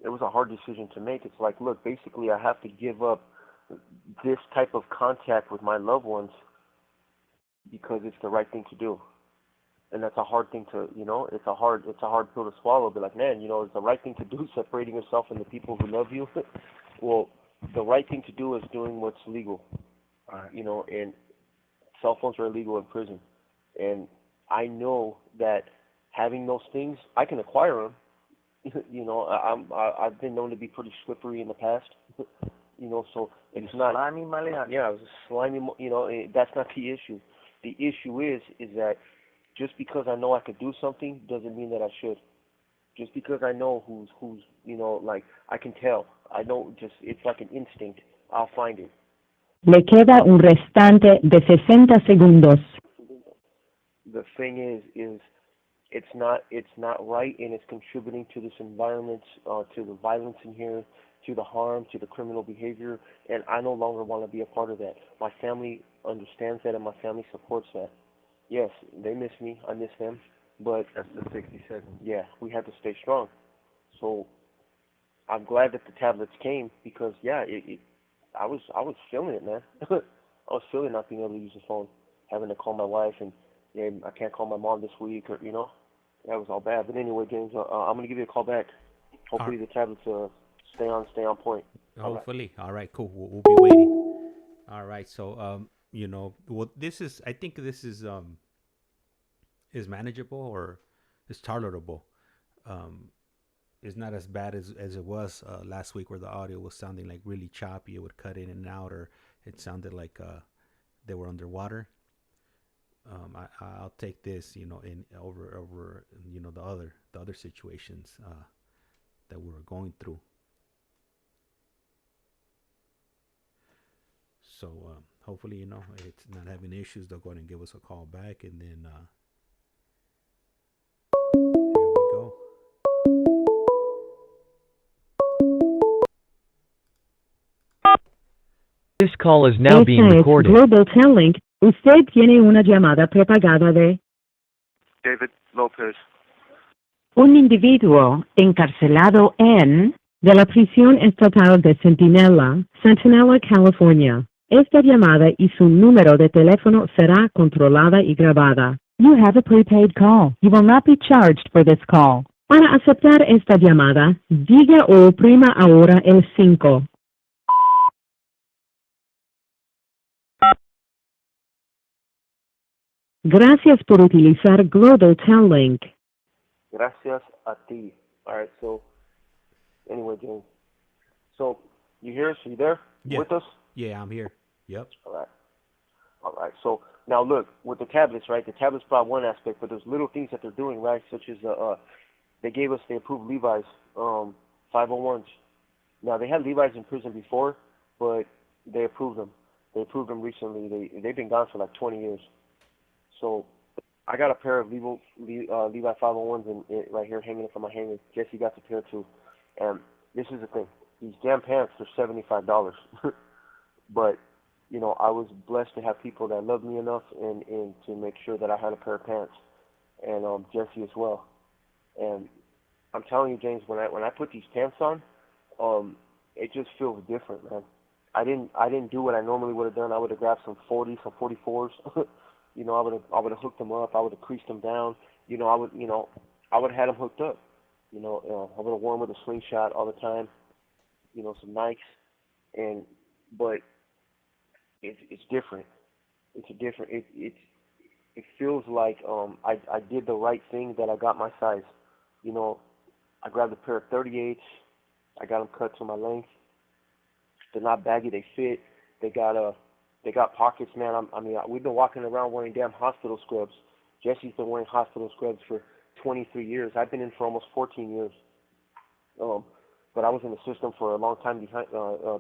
It was a hard decision to make. It's like, look, basically I have to give up this type of contact with my loved ones because it's the right thing to do. And that's a hard thing to, you know, it's a hard pill to swallow. But like, man, you know, it's the right thing to do, separating yourself from the people who love you. Well, the right thing to do is doing what's legal. You know, and cell phones are illegal in prison. And I know that having those things, I can acquire them. You know, I've been known to be pretty slippery in the past. You know, so it's not. Slimy, yeah, I was a slimy. You know, that's not the issue. The issue is that just because I know I could do something doesn't mean that I should. Just because I know who's you know, like, I can tell. I know, just, it's like an instinct. I'll find it. Le queda un restante de 60 segundos. The thing is it's not right, and it's contributing to this environment, to the violence in here, to the harm, to the criminal behavior, and I no longer want to be a part of that. My family understands that, and my family supports that. Yes, they miss me, I miss them, but That's the 60 seconds. yeah, we had to stay strong. So I'm glad that the tablets came, because yeah, I was feeling it, man. I was feeling not being able to use the phone, having to call my wife, and yeah, I can't call my mom this week, or, you know, that was all bad. But anyway, James, I'm gonna give you a call back. Hopefully the tablets stay on point. Hopefully. All right, cool. We'll be waiting. All right, so you know, well, I think this is manageable, or is tolerable. It's not as bad as it was last week, where the audio was sounding like really choppy. It would cut in and out, or it sounded like they were underwater. I'll take this, you know, in over you know, the other situations that we were going through. So hopefully, you know, it's not having issues. They'll go ahead and give us a call back, and then here we go. This call is now being Esta es recorded. Global Telling. Usted tiene una llamada prepagada de David Lopez. un individuo encarcelado en de la prisión estatal de Centinela, California. Esta llamada y su número de teléfono será controlada y grabada. You have a prepaid call. You will not be charged for this call. Para aceptar esta llamada, diga o oprima ahora el 5. Gracias por utilizar Global Telling. Gracias a ti. All right, so anyway, James. So you here? So you there? Yeah. With us? Yeah, I'm here. Yep. All right. So Now look, with the tablets, right? The tablets brought one aspect, but there's little things that they're doing, right? Such as they approved Levi's 501s. Now they had Levi's in prison before, but they approved them. They approved them recently. They've been gone for like 20 years. So I got a pair of Levi 501s right here hanging from my hanger. Jesse got the pair too. And this is the thing. These damn pants are $75. But, you know, I was blessed to have people that loved me enough and to make sure that I had a pair of pants. And Jesse as well. And I'm telling you, James, when I put these pants on, it just feels different, man. I didn't do what I normally would have done. I would have grabbed some 40s, some 44s. You know, I would have hooked them up. I would have creased them down. You know, I would have had them hooked up. You know, I would have worn with a slingshot all the time. You know, some Nikes, but it's different. It's different. It feels like I did the right thing, that I got my size. You know, I grabbed a pair of 38s. I got them cut to my length. They're not baggy. They fit. They got pockets, man. We've been walking around wearing damn hospital scrubs. Jesse's been wearing hospital scrubs for 23 years. I've been in for almost 14 years. But I was in the system for a long time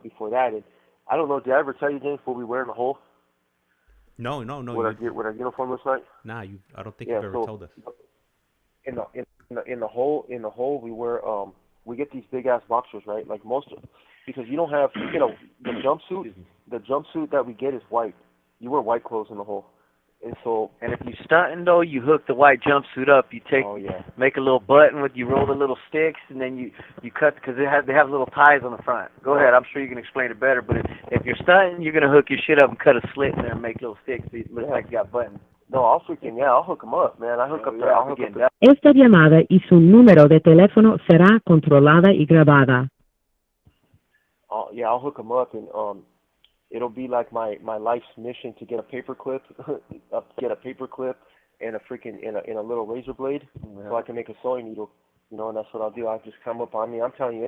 before that. And I don't know, did I ever tell you, James, what we wear in the hole? No. What our uniform looks like? Nah, I don't think you've ever told us. In the hole we wear we get these big ass boxers, right? Like because you don't have, you know, the jumpsuit that we get is white. You wear white clothes in the hole. And if you stunting though, you hook the white jumpsuit up. You make a little button you roll the little sticks, and then you cut, because they have little ties on the front. Go ahead, I'm sure you can explain it better. But if you're stunting, you're gonna hook your shit up and cut a slit in there and make little sticks so it looks like you got buttons. No, I'll hook them up, man. I'll hook up the. Esta llamada y su número de teléfono será controlada y grabada. I'll hook them up, and it'll be like my life's mission to get a paperclip, and a freaking in a little razor blade, so I can make a sewing needle. You know, and that's what I'll do. I'll just come up on me. I'm telling you.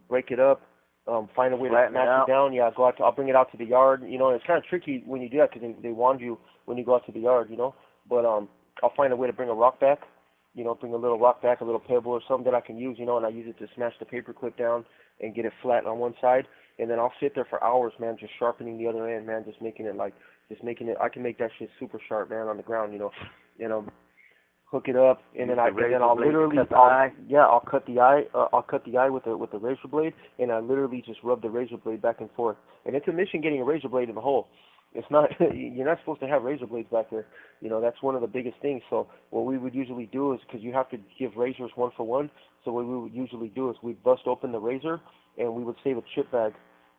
Break it up. Find a way to smash it down. Yeah, go out. I'll bring it out to the yard. You know, and it's kind of tricky when you do that, because they warn you when you go out to the yard. You know, but I'll find a way to bring a rock back. You know, bring a little rock back, a little pebble or something that I can use. You know, and I use it to smash the paper clip down and get it flat on one side. And then I'll sit there for hours, man, just sharpening the other end, man, just making it. I can make that shit super sharp, man, on the ground. You know, hook it up, and then I'll literally I'll cut the eye. I'll cut the eye with the razor blade, and I literally just rub the razor blade back and forth. And it's a mission getting a razor blade in the hole. It's not, you're not supposed to have razor blades back there. You know, that's one of the biggest things. So what we would usually do is, because you have to give razors one for one, so what we would usually do is we'd bust open the razor, and we would save a chip bag,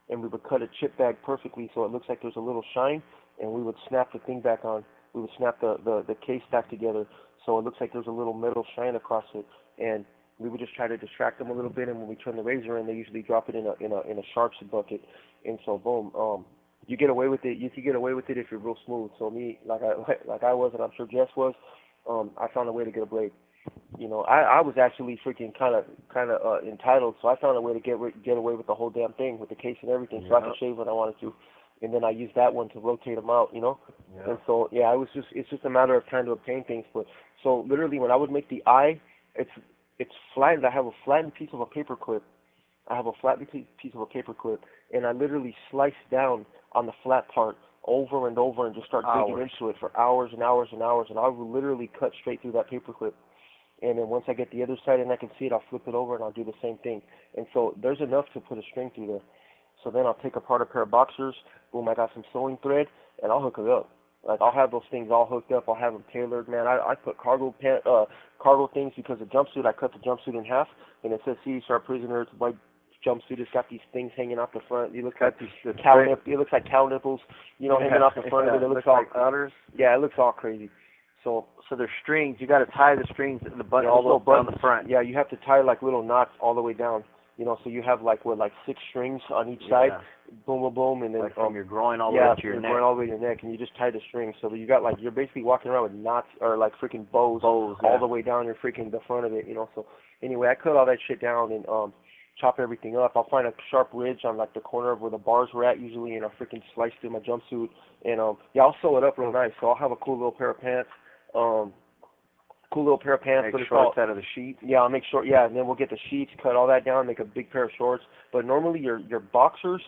and we would cut a chip bag perfectly so it looks like there's a little shine, and we would snap the thing back on. We would snap the case back together so it looks like there's a little metal shine across it, and we would just try to distract them a little bit, and when we turn the razor in, they usually drop it in a sharps bucket, and so boom, you get away with it. You can get away with it if you're real smooth. So me, like I was, and I'm sure Jess was, I found a way to get a blade. You know, I was actually freaking kind of entitled, so I found a way to get away with the whole damn thing, with the case and everything, so I could shave when I wanted to, and then I used that one to rotate them out. You know, and so it's just a matter of trying to obtain things. But so literally, when I would make the eye, it's flattened. I have a flattened piece of a paper clip. And I literally slice down on the flat part over and over and just start digging into it for hours and hours and hours, and I will literally cut straight through that paperclip. And then once I get the other side and I can see it, I'll flip it over and I'll do the same thing. And so there's enough to put a string through there. So then I'll take apart a pair of boxers, boom, I got some sewing thread, and I'll hook it up. Like, I'll have those things all hooked up. I'll have them tailored, man. I put cargo things, because the jumpsuit, I cut the jumpsuit in half, and it says CD Sharp Prisoner. It's white jumpsuit. It's got these things hanging off the front. It looks like it looks like cow nipples, you know, hanging off the front of it. It looks all like udders. Yeah, it looks all crazy. So there's strings. You got to tie the strings in the button all the way down the front. Yeah, you have to tie like little knots all the way down. You know, so you have like 6 strings on each side, boom, boom, boom, and then like from your groin all the way to your neck. Groin all the way to your neck, and you just tie the strings. So that you got you're basically walking around with knots or like freaking bows all the way down your freaking the front of it. You know. So anyway, I cut all that shit down, and chop everything up. I'll find a sharp ridge on like the corner of where the bars were at usually, and I'll freaking slice through my jumpsuit. And yeah, I'll sew it up real nice. So I'll have a cool little pair of pants. Make shorts out of the sheet. Yeah, I'll make short. Yeah, and then we'll get the sheets, cut all that down, make a big pair of shorts. But normally your boxers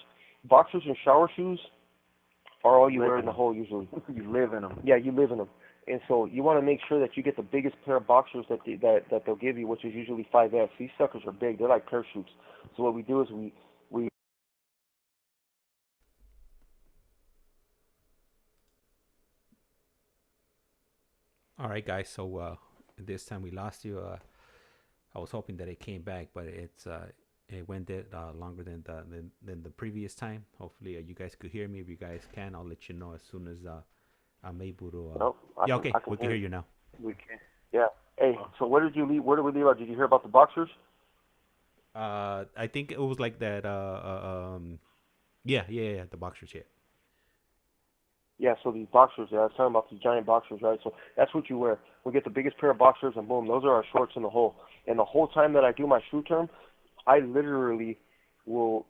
and shower shoes are all you wear in the hole usually. You live in them. Yeah, you live in them. And so you want to make sure that you get the biggest pair of boxers that they'll give you, which is usually 5S. These suckers are big. They're like parachutes. So what we do is we All right, guys. So this time we lost you. I was hoping that it came back, but it went longer than the previous time. Hopefully, you guys could hear me. If you guys can, I'll let you know as soon as I'm able to. Nope, yeah, okay. We can hear you now. We can. Yeah. Hey, so where did you leave? Where did we leave out? Did you hear about the boxers? I think it was like that. Yeah, the boxers. Yeah. Yeah, so these boxers, I was talking about these giant boxers, right? So that's what you wear. We get the biggest pair of boxers, and boom, those are our shorts in the hole. And the whole time that I do my shoe term, I literally will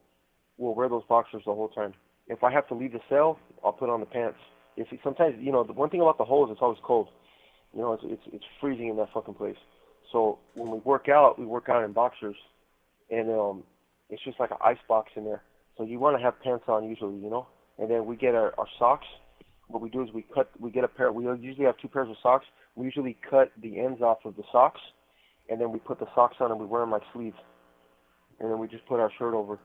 wear those boxers the whole time. If I have to leave the cell, I'll put on the pants. Sometimes, the one thing about the hole is it's always cold. It's freezing in that fucking place. So when we work out in boxers, and it's just like an ice box in there. So you want to have pants on usually, And then we get our socks. What we do is we usually have 2 pairs of socks. We usually cut the ends off of the socks, and then we put the socks on and we wear them like sleeves. And then we just put our shirt over.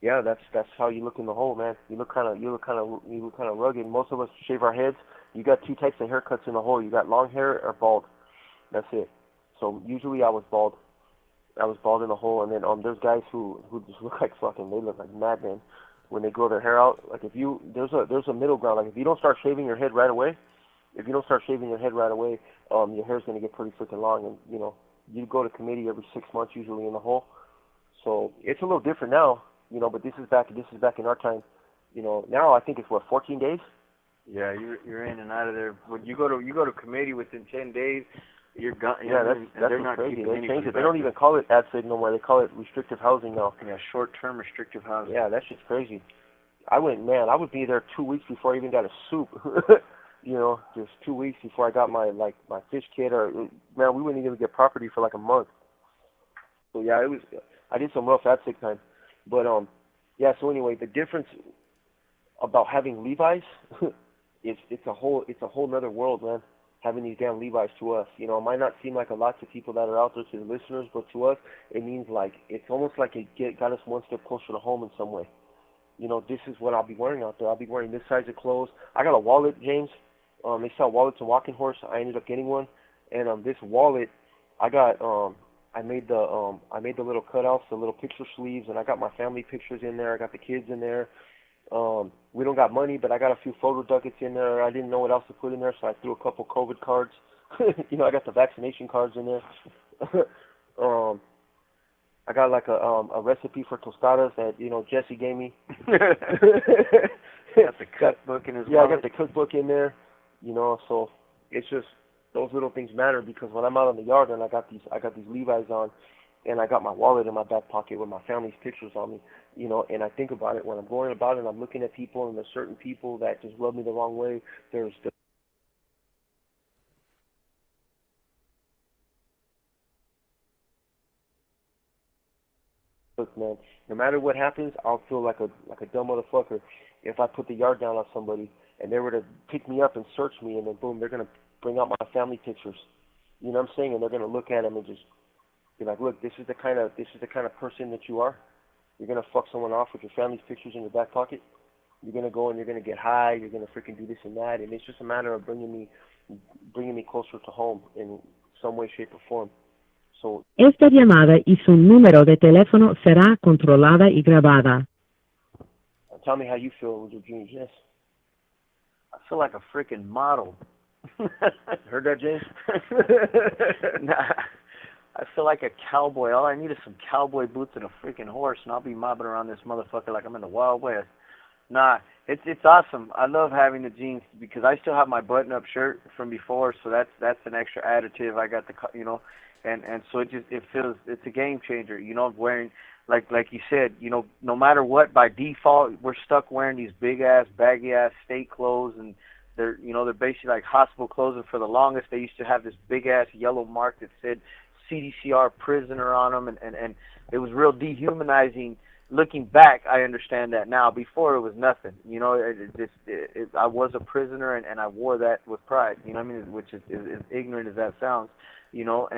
Yeah, that's how you look in the hole, man. You look kind of rugged. Most of us shave our heads. You got 2 types of haircuts in the hole. You got long hair or bald. That's it. So usually I was bald. I was bald in the hole, and then there's guys who just look like fucking. They look like madmen when they grow their hair out. Like there's a middle ground. Like if you don't start shaving your head right away, your hair's gonna get pretty freaking long, and you go to committee every 6 months usually in the hole. So it's a little different now, but this is back in our time. Now I think it's 14 days. Yeah, you're in and out of there. When you go to committee within 10 days, you're gone. Yeah, that's not crazy. They changed it. They back. don't even call it ad sig no more. They call it restrictive housing now. Yeah, short-term restrictive housing. Yeah, that shit's crazy. I would be there 2 weeks before I even got a soup. Just 2 weeks before I got my fish kit, or man, we wouldn't even get property for like a month. So yeah, I did some rough ad sig time, but yeah. So anyway, the difference about having Levi's, it's a whole nother world, man. Having these damn Levi's to us, it might not seem like a lot to people that are out there, to the listeners, but to us, it means it's almost like it got us one step closer to home in some way. This is what I'll be wearing out there. I'll be wearing this size of clothes. I got a wallet, James. They sell wallets in Walking Horse. I ended up getting one, and this wallet, I got. I made the little cutouts, the little picture sleeves, and I got my family pictures in there. I got the kids in there. We don't got money, but I got a few photo ducats in there. I didn't know what else to put in there, so I threw a couple COVID cards. I got the vaccination cards in there. I got like a recipe for tostadas that Jesse gave me. Got the cookbook in his wallet. I got the cookbook in there. So it's just those little things matter, because when I'm out in the yard and I got these Levi's on, and I got my wallet in my back pocket with my family's pictures on me, and I think about it when I'm going about it, and I'm looking at people, and there's certain people that just rub me the wrong way. Look, man, no matter what happens, I'll feel like a dumb motherfucker if I put the yard down on somebody and they were to pick me up and search me, and then boom, they're gonna bring out my family pictures. You know what I'm saying? And they're gonna look at them and just be like, look, this is the kind of person that you are. You're gonna fuck someone off with your family's pictures in your back pocket. You're gonna go and you're gonna get high. You're gonna freaking do this and that, and it's just a matter of bringing me closer to home in some way, shape, or form. So. Esta llamada y su número de teléfono será controlada y grabada. Tell me how you feel with your dreams. Yes. I feel like a freaking model. Heard that, James? Nah. I feel like a cowboy. All I need is some cowboy boots and a freaking horse, and I'll be mobbing around this motherfucker like I'm in the Wild West. Nah, it's awesome. I love having the jeans because I still have my button-up shirt from before, so that's an extra additive. I got the, you know, and so it feels, it's a game changer. You know, wearing like you said, you know, no matter what, by default we're stuck wearing these big ass, baggy ass state clothes, and they're, you know, they're basically like hospital clothes. And for the longest, they used to have this big ass yellow mark that said CDCR prisoner on them, and it was real dehumanizing. Looking back, I understand that now. Before, it was nothing. You know, I was a prisoner, and I wore that with pride. You know what I mean? Which is ignorant as that sounds. You know,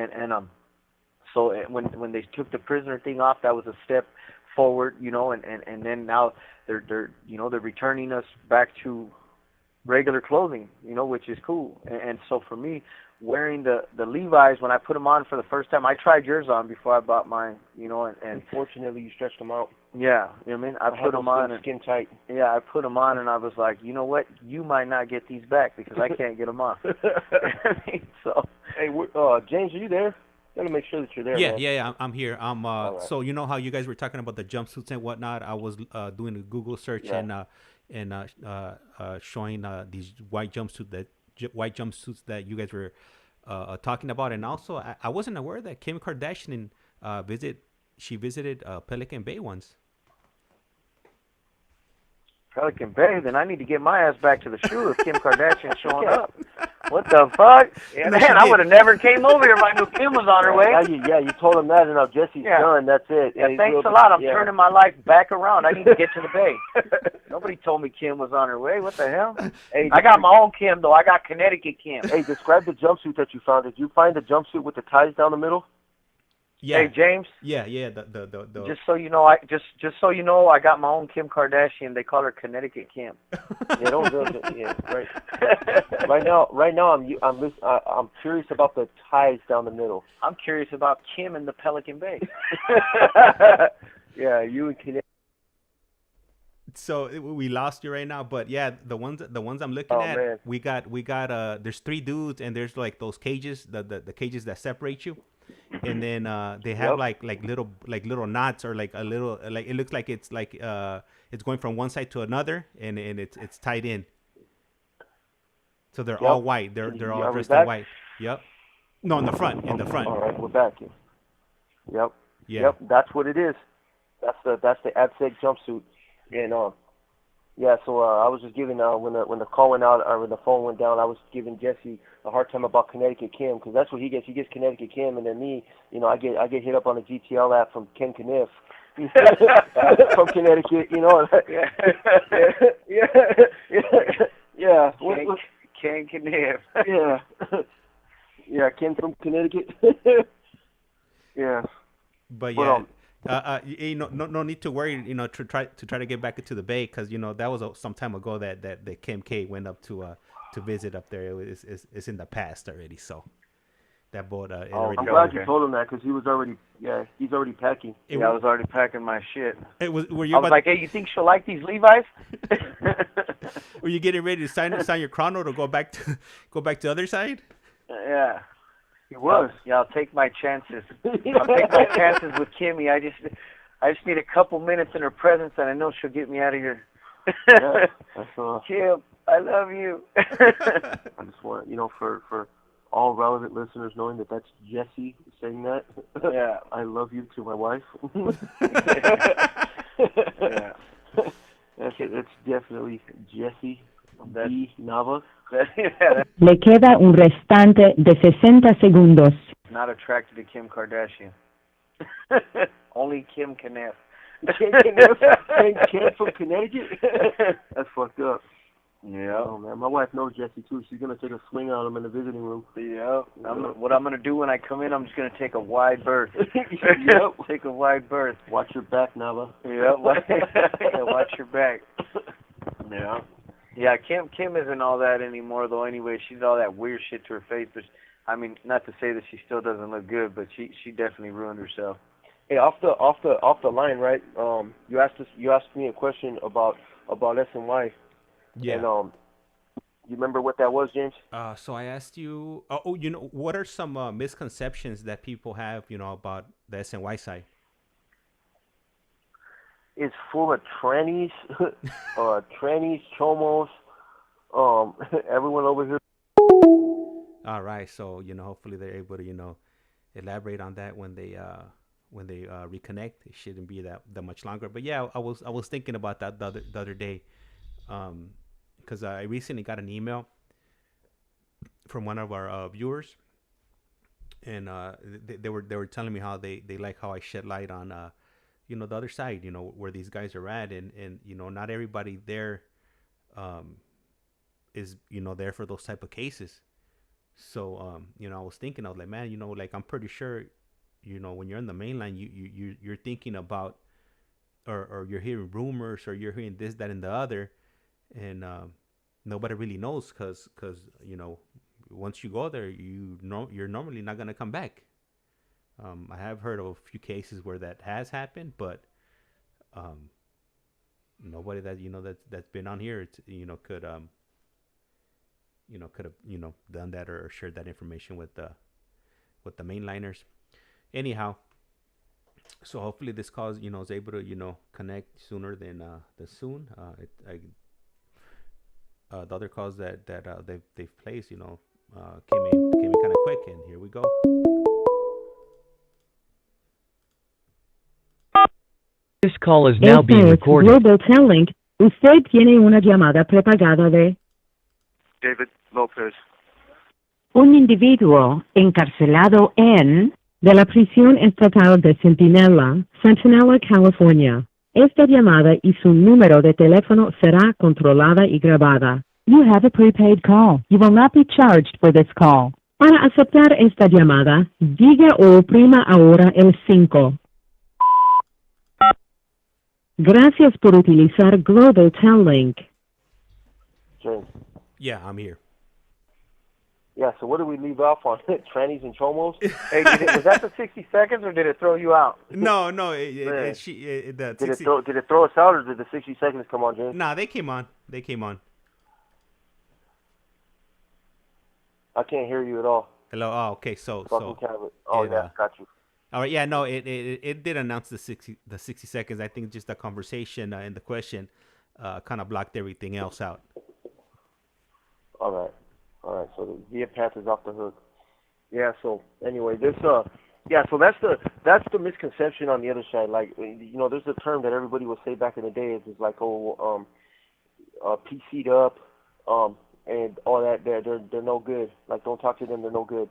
so when they took the prisoner thing off, that was a step forward. You know, and then now they're you know, they're returning us back to regular clothing. You know, which is cool. And so for me, wearing the Levi's, when I put them on for the first time, I tried yours on before I bought mine, you know, and Fortunately, you stretched them out. yeah, you know what I mean? I put them on, and skin tight. yeah, I put them on, and I was like, you know what? You might not get these back because I can't get them off. I mean, so, hey, James, are you there? Gotta make sure that you're there. Yeah, man. yeah, I'm here. right. So you know how you guys were talking about the jumpsuits and whatnot. I was doing a Google search and showing these white jumpsuits that you guys were talking about, and also I wasn't aware that Kim Kardashian visited Pelican Bay once. Pelican Bay, then I need to get my ass back to the shoe if Kim Kardashian's showing up. What the fuck? Yeah, Man, I would have never came over here if I knew Kim was on her way. Yeah, you told him that, and now Jesse's done. That's it. Yeah, thanks a lot. I'm turning my life back around. I need to get to the Bay. Nobody told me Kim was on her way. What the hell? Hey, I got my own Kim, though. I got Connecticut Kim. Hey, describe the jumpsuit that you found. Did you find the jumpsuit with the ties down the middle? Yeah. Hey, James. Yeah. The Just so you know, I got my own Kim Kardashian. They call her Connecticut Kim. Yeah, those yeah, right. Right now, I'm curious about the ties down the middle. I'm curious about Kim in the Pelican Bay. Yeah, you and Connecticut. So we lost you right now, but yeah, the ones I'm looking at, man. we got there's 3 dudes, and there's like those cages, the cages that separate you. And then they have like little knots, or like a little, like it looks like it's like it's going from one side to another, and it's tied in. So they're all white. They're all dressed in white. Yep. No, in the front. All right, we're back. Yep. Yeah. Yep. That's what it is. That's the AdSeg jumpsuit. And yeah. So I was just giving when the call went out, or when the phone went down, I was giving Jesse a hard time about Connecticut Kim, because that's what he gets. He gets Connecticut Kim, and then me, you know, I get hit up on the GTL app from Ken Kniff from Connecticut, you know. Yeah. Ken Kniff. Yeah. Yeah, Ken from Connecticut. Yeah. But yeah. You know, no need to worry. You know, to try to get back into the Bay, because you know that was some time ago that Kim K went up to visit up there. It's in the past already. So that boat. I'm glad you told him that, because he was already he's already packing. I was already packing my shit. Were you? I was like, hey, you think she'll like these Levi's? Were you getting ready to sign your chrono to go back to the other side? Yeah. He was. Yeah, I'll take my chances. I'll take my chances with Kimmy. I just need a couple minutes in her presence, and I know she'll get me out of here. Yeah, Kim, I love you. I just want, you know, for all relevant listeners, knowing that that's Jesse saying that. Yeah. I love you to my wife. Yeah. That's definitely Jesse V. Nava. Le queda un restante de 60 segundos. Not attracted to Kim Kardashian. Only Kim Kniff. Kim from Connecticut? That's fucked up. Yeah. Oh man, my wife knows Jesse too. She's gonna take a swing on him in the visiting room. Yeah. What I'm gonna do when I come in, I'm just gonna take a wide berth. Yep. Take a wide berth. Watch your back, Nava. Yeah. Watch your back. Yeah. Yeah, Kim isn't all that anymore though. Anyway, she's all that weird shit to her face. But I mean, not to say that she still doesn't look good, but she definitely ruined herself. Hey, off the line, right? You asked me a question about SNY. Yeah. And you remember what that was, James? So I asked you. You know, what are some misconceptions that people have, you know, about the SNY side? is full of trannies, trannies, chomos, everyone over here. All right, so hopefully they're able to elaborate on that when they reconnect. It shouldn't be that much longer. But yeah, I was thinking about that the other day, because I recently got an email from one of our viewers, and they were telling me how they like how I shed light on the other side, where these guys are at, and not everybody there is there for those type of cases. So I was thinking, I was like, man, like I'm pretty sure, when you're in the main line, you're thinking about, or you're hearing rumors, or you're hearing this, that, and the other, and nobody really knows, because once you go there, you're normally not gonna come back. I have heard of a few cases where that has happened, but nobody that that's been on here, could have done that, or shared that information with the mainliners. Anyhow, so hopefully this call is able to connect sooner than soon. The other calls that they've placed came in kind of quick, and here we go. This call is now being recorded. Global Telling. Usted tiene una llamada prepagada de David Lopez. un individuo encarcelado de la prisión estatal de Centinela, California. Esta llamada y su número de teléfono será controlada y grabada. You have a prepaid call. You will not be charged for this call. Para aceptar esta llamada, diga o oprima ahora el 5. Gracias por utilizar Global Telling. James. Yeah, I'm here. Yeah, so what did we leave off on? Trannies and chomos? Hey, was that the 60 seconds, or did it throw you out? No. Did it throw us out, or did the 60 seconds come on, James? Nah, they came on. I can't hear you at all. Hello. Oh, okay. Got you. All right. Yeah. No. It did announce the 60 seconds. I think just the conversation and the question kind of blocked everything else out. All right. So the via path is off the hook. Yeah. So anyway, so that's the misconception on the other side. Like, there's a term that everybody would say back in the day. It's like, PC'd up, and all that. They're no good. Like, don't talk to them. They're no good.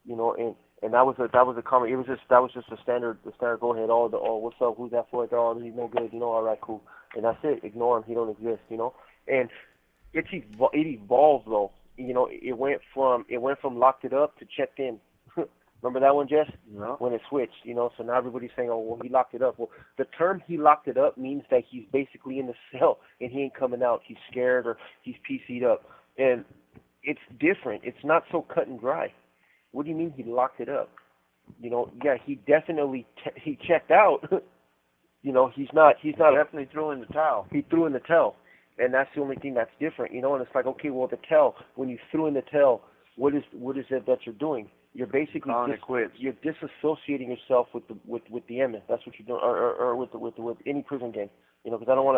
And that was a comment. That was just the standard go ahead. What's up? Who's that for? Oh, he's no good. All right, cool. And that's it. Ignore him. He don't exist. And it evolved though. It went from locked it up to checked in. Remember that one, Jess? No. When it switched, so now everybody's saying, oh, well, he locked it up. Well, the term he locked it up means that he's basically in the cell and he ain't coming out. He's scared or he's PC'd up. And it's different. It's not so cut and dry. What do you mean he locked it up? Yeah, he definitely he checked out. He's not. He definitely threw in the towel. He threw in the towel. And that's the only thing that's different, and it's like, okay, well, the towel, when you threw in the towel, what is it that you're doing? You're basically you're disassociating yourself with the MS. That's what you're doing, or with any prison gang, because I don't want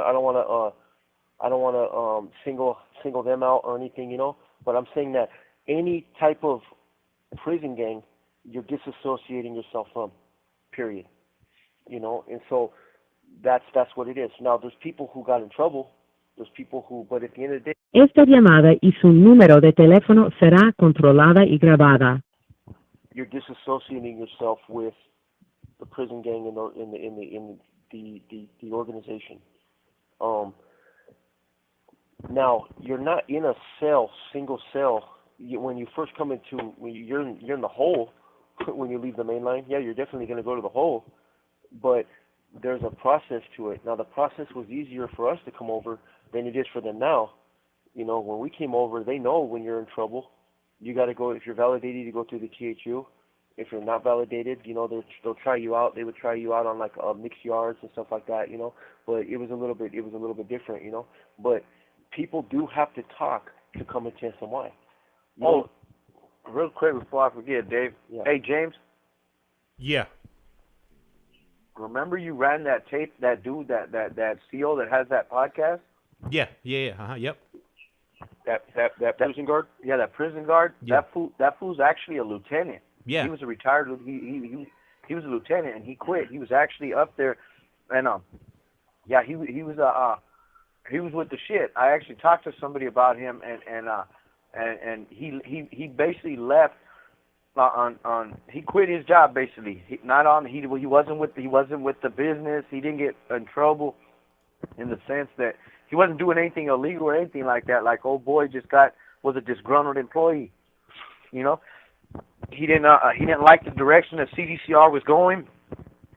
to single them out or anything, but I'm saying that any type of prison gang, you're disassociating yourself from, period, and so that's what it is. Now, there's people who got in trouble. There's people who, but at the end of the day, esta llamada y su número de teléfono será controlada y grabada. You're disassociating yourself with the prison gang in the organization. Now, you're not in a cell, single cell. When you first come you're in the hole. When you leave the main line, yeah, you're definitely going to go to the hole, but there's a process to it. Now, the process was easier for us to come over than it is for them now. When we came over, they know when you're in trouble. You got to go, if you're validated, you go through the THU. If you're not validated, they'll try you out. They would try you out on like mixed yards and stuff like that, But it was a little bit different, But people do have to talk to come into SMY. Oh, real quick before I forget, Dave. Yeah. Hey, James. Yeah. remember you ran that tape, that dude, that CO that has that podcast? Yeah. Yep. That prison guard? Yeah, that prison guard. Yeah. That fool's actually a lieutenant. Yeah. He was a retired. He was a lieutenant and he quit. He was actually up there, and yeah, he was with the shit. I actually talked to somebody about him, and he basically left he quit his job basically. He wasn't with the business. He didn't get in trouble in the sense that he wasn't doing anything illegal or anything like that. Like old boy was a disgruntled employee. You know, he didn't like the direction that CDCR was going.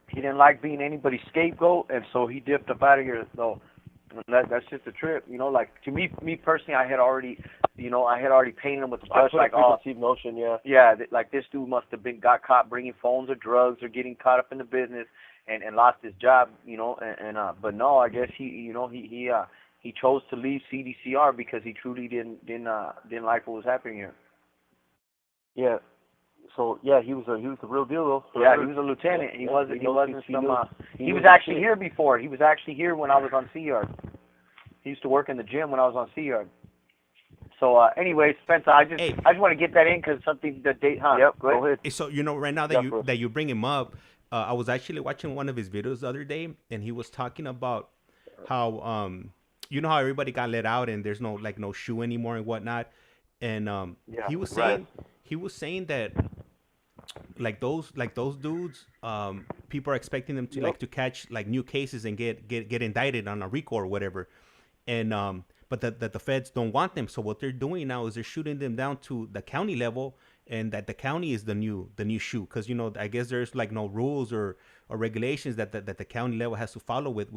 He didn't like being anybody's scapegoat, and so he dipped up out of here. So that's just a trip, you know. Like to me personally, I had already painted him with the brush, like preconceived notion, like this dude must have got caught bringing phones or drugs or getting caught up in the business and lost his job, you know. But no, I guess he chose to leave CDCR because he truly didn't like what was happening here. Yeah. So yeah, he was the real deal though. Yeah, he was a lieutenant. He was actually here before. He was actually here when I was on Sea Yard. He used to work in the gym when I was on Sea Yard. So anyway, Spencer, I just want to get that in because something that date. Yep. Go ahead. So you know, right now that you bring him up, I was actually watching one of his videos the other day, and he was talking about how you know how everybody got let out and there's no shoe anymore and whatnot, and he was saying that like those dudes, people are expecting them to to catch like new cases and get indicted on a RICO or whatever, and but that the feds don't want them. So what they're doing now is they're shooting them down to the county level, and that the county is the new shoe, because you know I guess there's like no rules or regulations that the county level has to follow with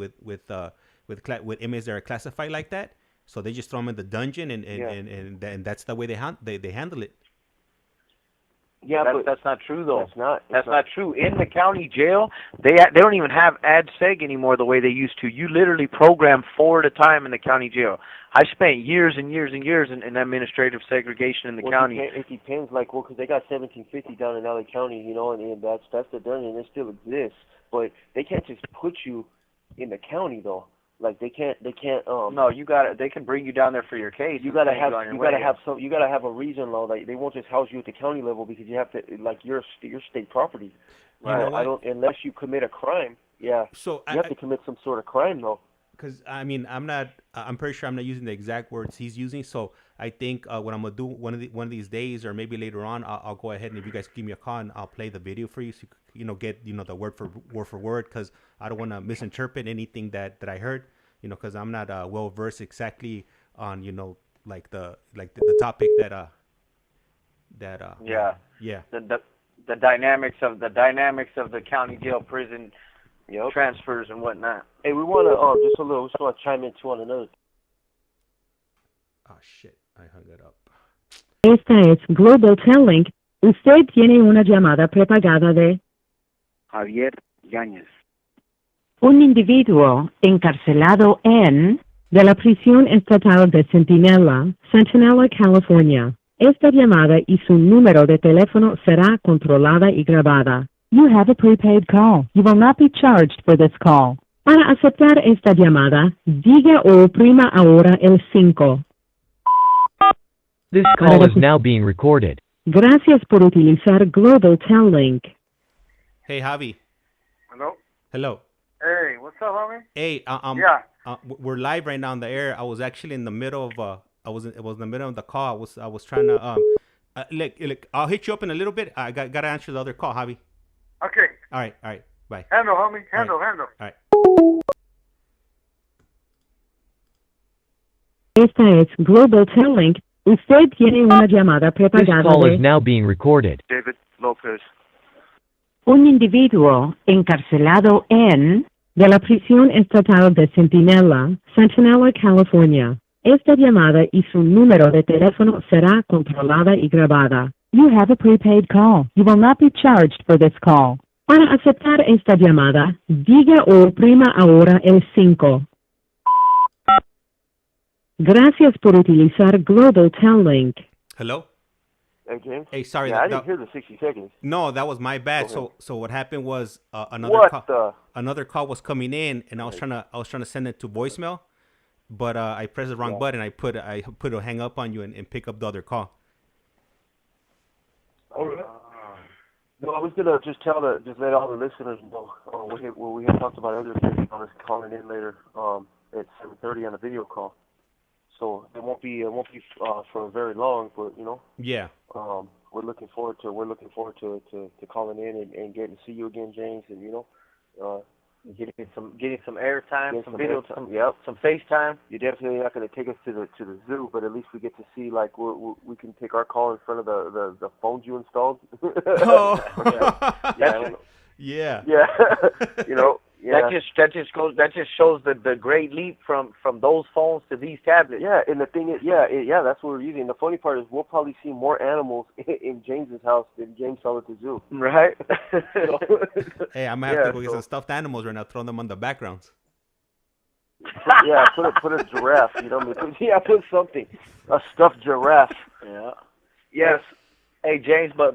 inmates that are classified like that. So they just throw them in the dungeon, and that's the way they handle it. Yeah, but that's not true though. That's not true. In the county jail, they don't even have ad seg anymore the way they used to. You literally program 4 at a time in the county jail. I spent years and years and years in administrative segregation in the county. It depends, because they got 1750 down in LA County, you know, and that's the dungeon. It still exists, but they can't just put you in the county though. Like they can't. No, they can bring you down there for your case. You gotta have a reason though. Like they won't just house you at the county level because you have to your state property. Right. Unless you commit a crime. Yeah. So you have to commit some sort of crime though. Because I mean, I'm pretty sure I'm not using the exact words he's using. So I think what I'm gonna do one of these days, or maybe later on, I'll go ahead and if you guys give me a call, and I'll play the video for you, so you get the word for word, because I don't want to misinterpret anything that I heard, because I'm not well versed exactly on like the topic that the dynamics of the county jail prison. Transfers and whatnot. Hey, we want to chime in too on another. Oh shit, I hung it up. Esta es Global Telling. Usted tiene una llamada prepagada de Javier Yáñez. un individuo encarcelado de la prisión estatal de Centinela, California. Esta llamada y su número de teléfono será controlada y grabada. You have a prepaid call. You will not be charged for this call. Para aceptar esta llamada, diga o oprima ahora el 5. This call is now being recorded. Gracias por utilizar Global Tel Link. Hey, Javi. Hello. Hey, what's up, homie? Hey, we're live right now on the air. I was actually in the middle of it was in the middle of the call. I was trying to look, I'll hit you up in a little bit. I gotta answer the other call, Javi. Okay. All right. Bye. Handle, homie. Handle. All right. Esta es Global Tel Link. Usted tiene una llamada This prepagada call de is now being recorded. David Lopez. un individuo encarcelado de la prisión estatal de Centinela, California. Esta llamada y su número de teléfono será controlada y grabada. You have a prepaid call. You will not be charged for this call. Para aceptar esta llamada, diga o oprima ahora el 5. Gracias por utilizar Global Tel Link. Hello. Hey, James? Hey, sorry. Yeah, I didn't hear the 60 seconds. No, that was my bad. Go ahead. So what happened was What another call was coming in, and I was trying to send it to voicemail, but I pressed the wrong button. I put a hang up on you and pick up the other call. No, I was gonna just let all the listeners know what we had talked about earlier. I was calling in later at 7:30 on a video call, so it won't be for very long. But Yeah. we're looking forward to calling in and getting to see you again, James, and getting some airtime, some video, yep, some FaceTime. You're definitely not going to take us to the zoo, but at least we get to see we can take our call in front of the phones you installed. Oh. Yeah. That just shows the great leap from those phones to these tablets. Yeah, and the thing is, that's what we're using. The funny part is we'll probably see more animals in James's house than James saw at the zoo. Right. Hey, I'm gonna have to go get some stuffed animals right now. Throw them on the backgrounds. Yeah, put a giraffe. Put something. A stuffed giraffe. Yeah. Yes. Hey James, but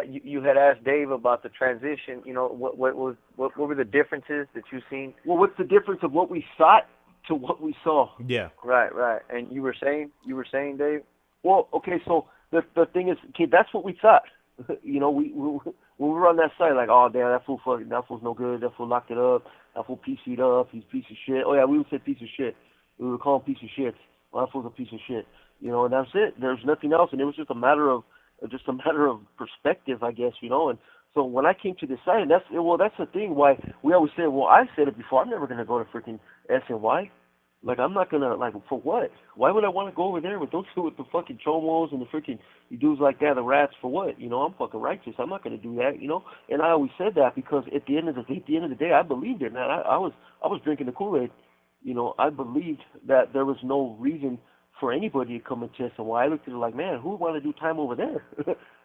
you had asked Dave about the transition. What were the differences that you've seen? Well, what's the difference of what we sought to what we saw? Yeah. Right. And you were saying, Dave? Well, okay, so the thing is, okay, that's what we thought. We when we were on that site, like, oh damn, that fool's no good. That fool locked it up. That fool PC'd up. He's a piece of shit. Oh yeah, we would say piece of shit. We would call him piece of shit. Well, that fool's a piece of shit. And that's it. There's nothing else, and it was just a matter of perspective, I guess, And so when I came to this site, and that's the thing why we always say, well, I said it before, I'm never gonna go to freaking SNY. Like, I'm not gonna, like, for what? Why would I want to go over there with those two with the fucking chomos and the freaking dudes like that, the rats, for what? I'm fucking righteous. I'm not gonna do that, And I always said that because at the end of the day, I believed it, man. I was drinking the Kool-Aid. I believed that there was no reason for anybody to come and test. And why I looked at it like, man, who would want to do time over there?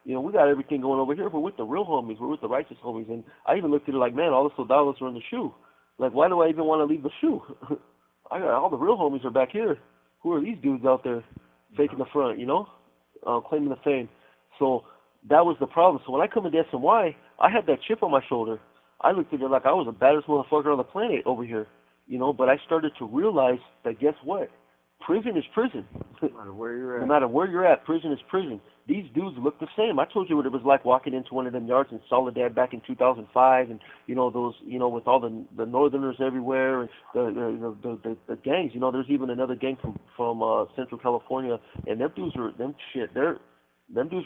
We got everything going over here. We're with the real homies. We're with the righteous homies. And I even looked at it like, man, all the soldados are in the shoe. Like, why do I even want to leave the shoe? I got all the real homies are back here. Who are these dudes out there faking the front, claiming the fame? So that was the problem. So when I come into SNY, I had that chip on my shoulder. I looked at it like I was the baddest motherfucker on the planet over here, But I started to realize that, guess what? Prison is prison. No matter where you're at. No matter where you're at, prison is prison. These dudes look the same. I told you what it was like walking into one of them yards in Soledad back in 2005, and those, with all the Northerners everywhere, and the gangs. There's even another gang from Central California, and them dudes were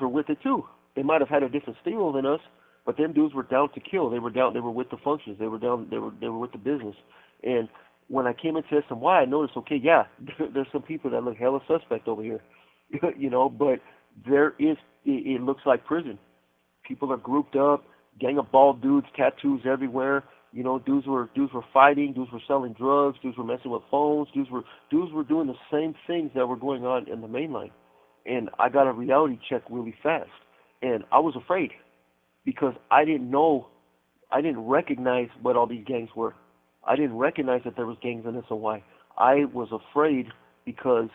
with it too. They might have had a different style than us, but them dudes were down to kill. They were with the functions. They were with the business. And when I came into SNY, I noticed, okay, yeah, there's some people that look hella suspect over here, but it looks like prison. People are grouped up, gang of bald dudes, tattoos everywhere. Dudes were fighting, dudes were selling drugs, dudes were messing with phones, dudes were doing the same things that were going on in the main line. And I got a reality check really fast. And I was afraid because I didn't recognize what all these gangs were. I didn't recognize that there was gangs in SNY. I was afraid because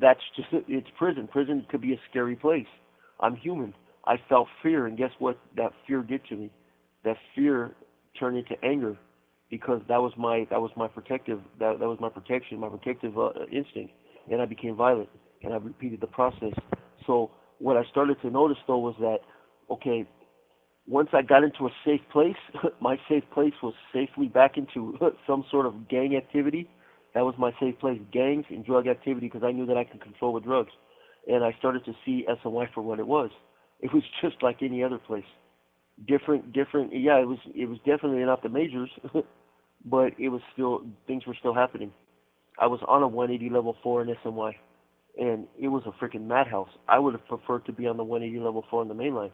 it's prison. Prison could be a scary place. I'm human. I felt fear, and guess what that fear did to me? That fear turned into anger because that was my protective instinct, and I became violent, and I repeated the process. So what I started to notice though was that, okay, once I got into a safe place, my safe place was safely back into some sort of gang activity. That was my safe place, gangs and drug activity, because I knew that I could control with drugs. And I started to see SNY for what it was. It was just like any other place. Different. Yeah, it was definitely not the majors, but things were still happening. I was on a 180 level 4 in SNY, and it was a freaking madhouse. I would have preferred to be on the 180 level 4 in the main line.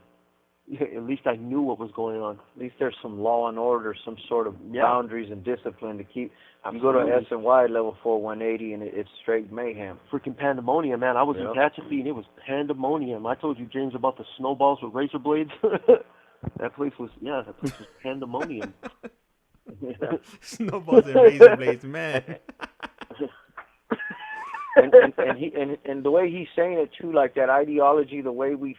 At least I knew what was going on. At least there's some law and order, some sort of boundaries and discipline to keep. Absolutely. You go to SNY level 4 180 and it's straight mayhem. Freaking pandemonium, man. I was in Tehachapi and it was pandemonium. I told you, James, about the snowballs with razor blades. That place was pandemonium. Snowballs and razor blades, man. and the way he's saying it too, like that ideology, the way we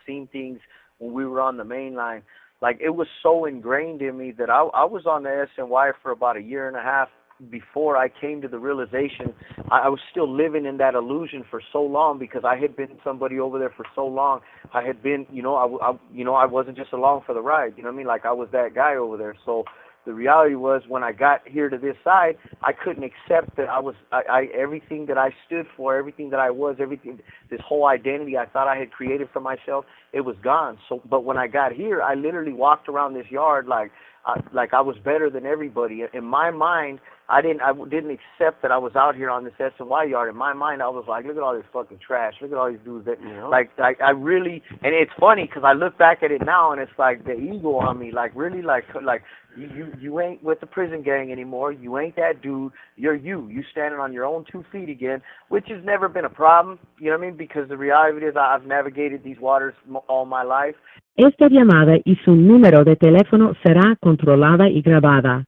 seen things when we were on the main line, like it was so ingrained in me that I was on the SNY for about a year and a half before I came to the realization. I was still living in that illusion for so long because I had been somebody over there for so long. I had been, I wasn't just along for the ride. You know what I mean? Like I was that guy over there. So the reality was when I got here to this side, I couldn't accept that I everything that I stood for, everything that I was, everything, this whole identity I thought I had created for myself, it was gone. So, but when I got here, I literally walked around this yard like I was better than everybody. In my mind, I didn't accept that I was out here on this SNY yard. In my mind, I was like, look at all this fucking trash. Look at all these dudes that, like I really, and it's funny because I look back at it now and it's like the ego on me, like really, like you ain't with the prison gang anymore. You ain't that dude. You're you. You standing on your own 2 feet again, which has never been a problem. You know what I mean? Because the reality is I've navigated these waters all my life. Esta llamada y su número de teléfono será controlada y grabada.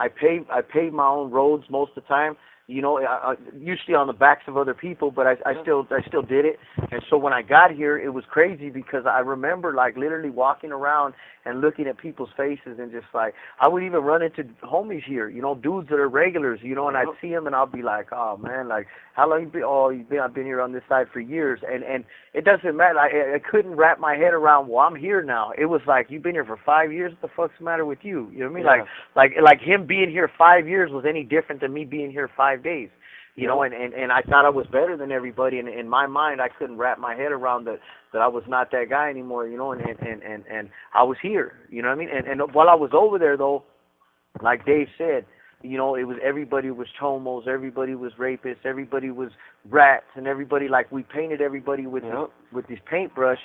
I paved my own roads most of the time, usually on the backs of other people, but I still did it. And so when I got here, it was crazy because I remember like literally walking around and looking at people's faces and just like, I would even run into homies here, dudes that are regulars, and I'd see them and I'll be like, oh man, like how long you been? Oh, I've been here on this side for years. And it doesn't matter. I couldn't wrap my head around, well, I'm here now. It was like, you've been here for 5 years. What the fuck's the matter with you? You know what I mean? Yeah. Like him being here 5 years was any different than me being here 5 days. And I thought I was better than everybody, and in my mind I couldn't wrap my head around that I was not that guy anymore, and I was here, you know what I mean? And while I was over there though, like Dave said, it was everybody was chomos, everybody was rapists, everybody was rats, and everybody, like we painted everybody with this paintbrush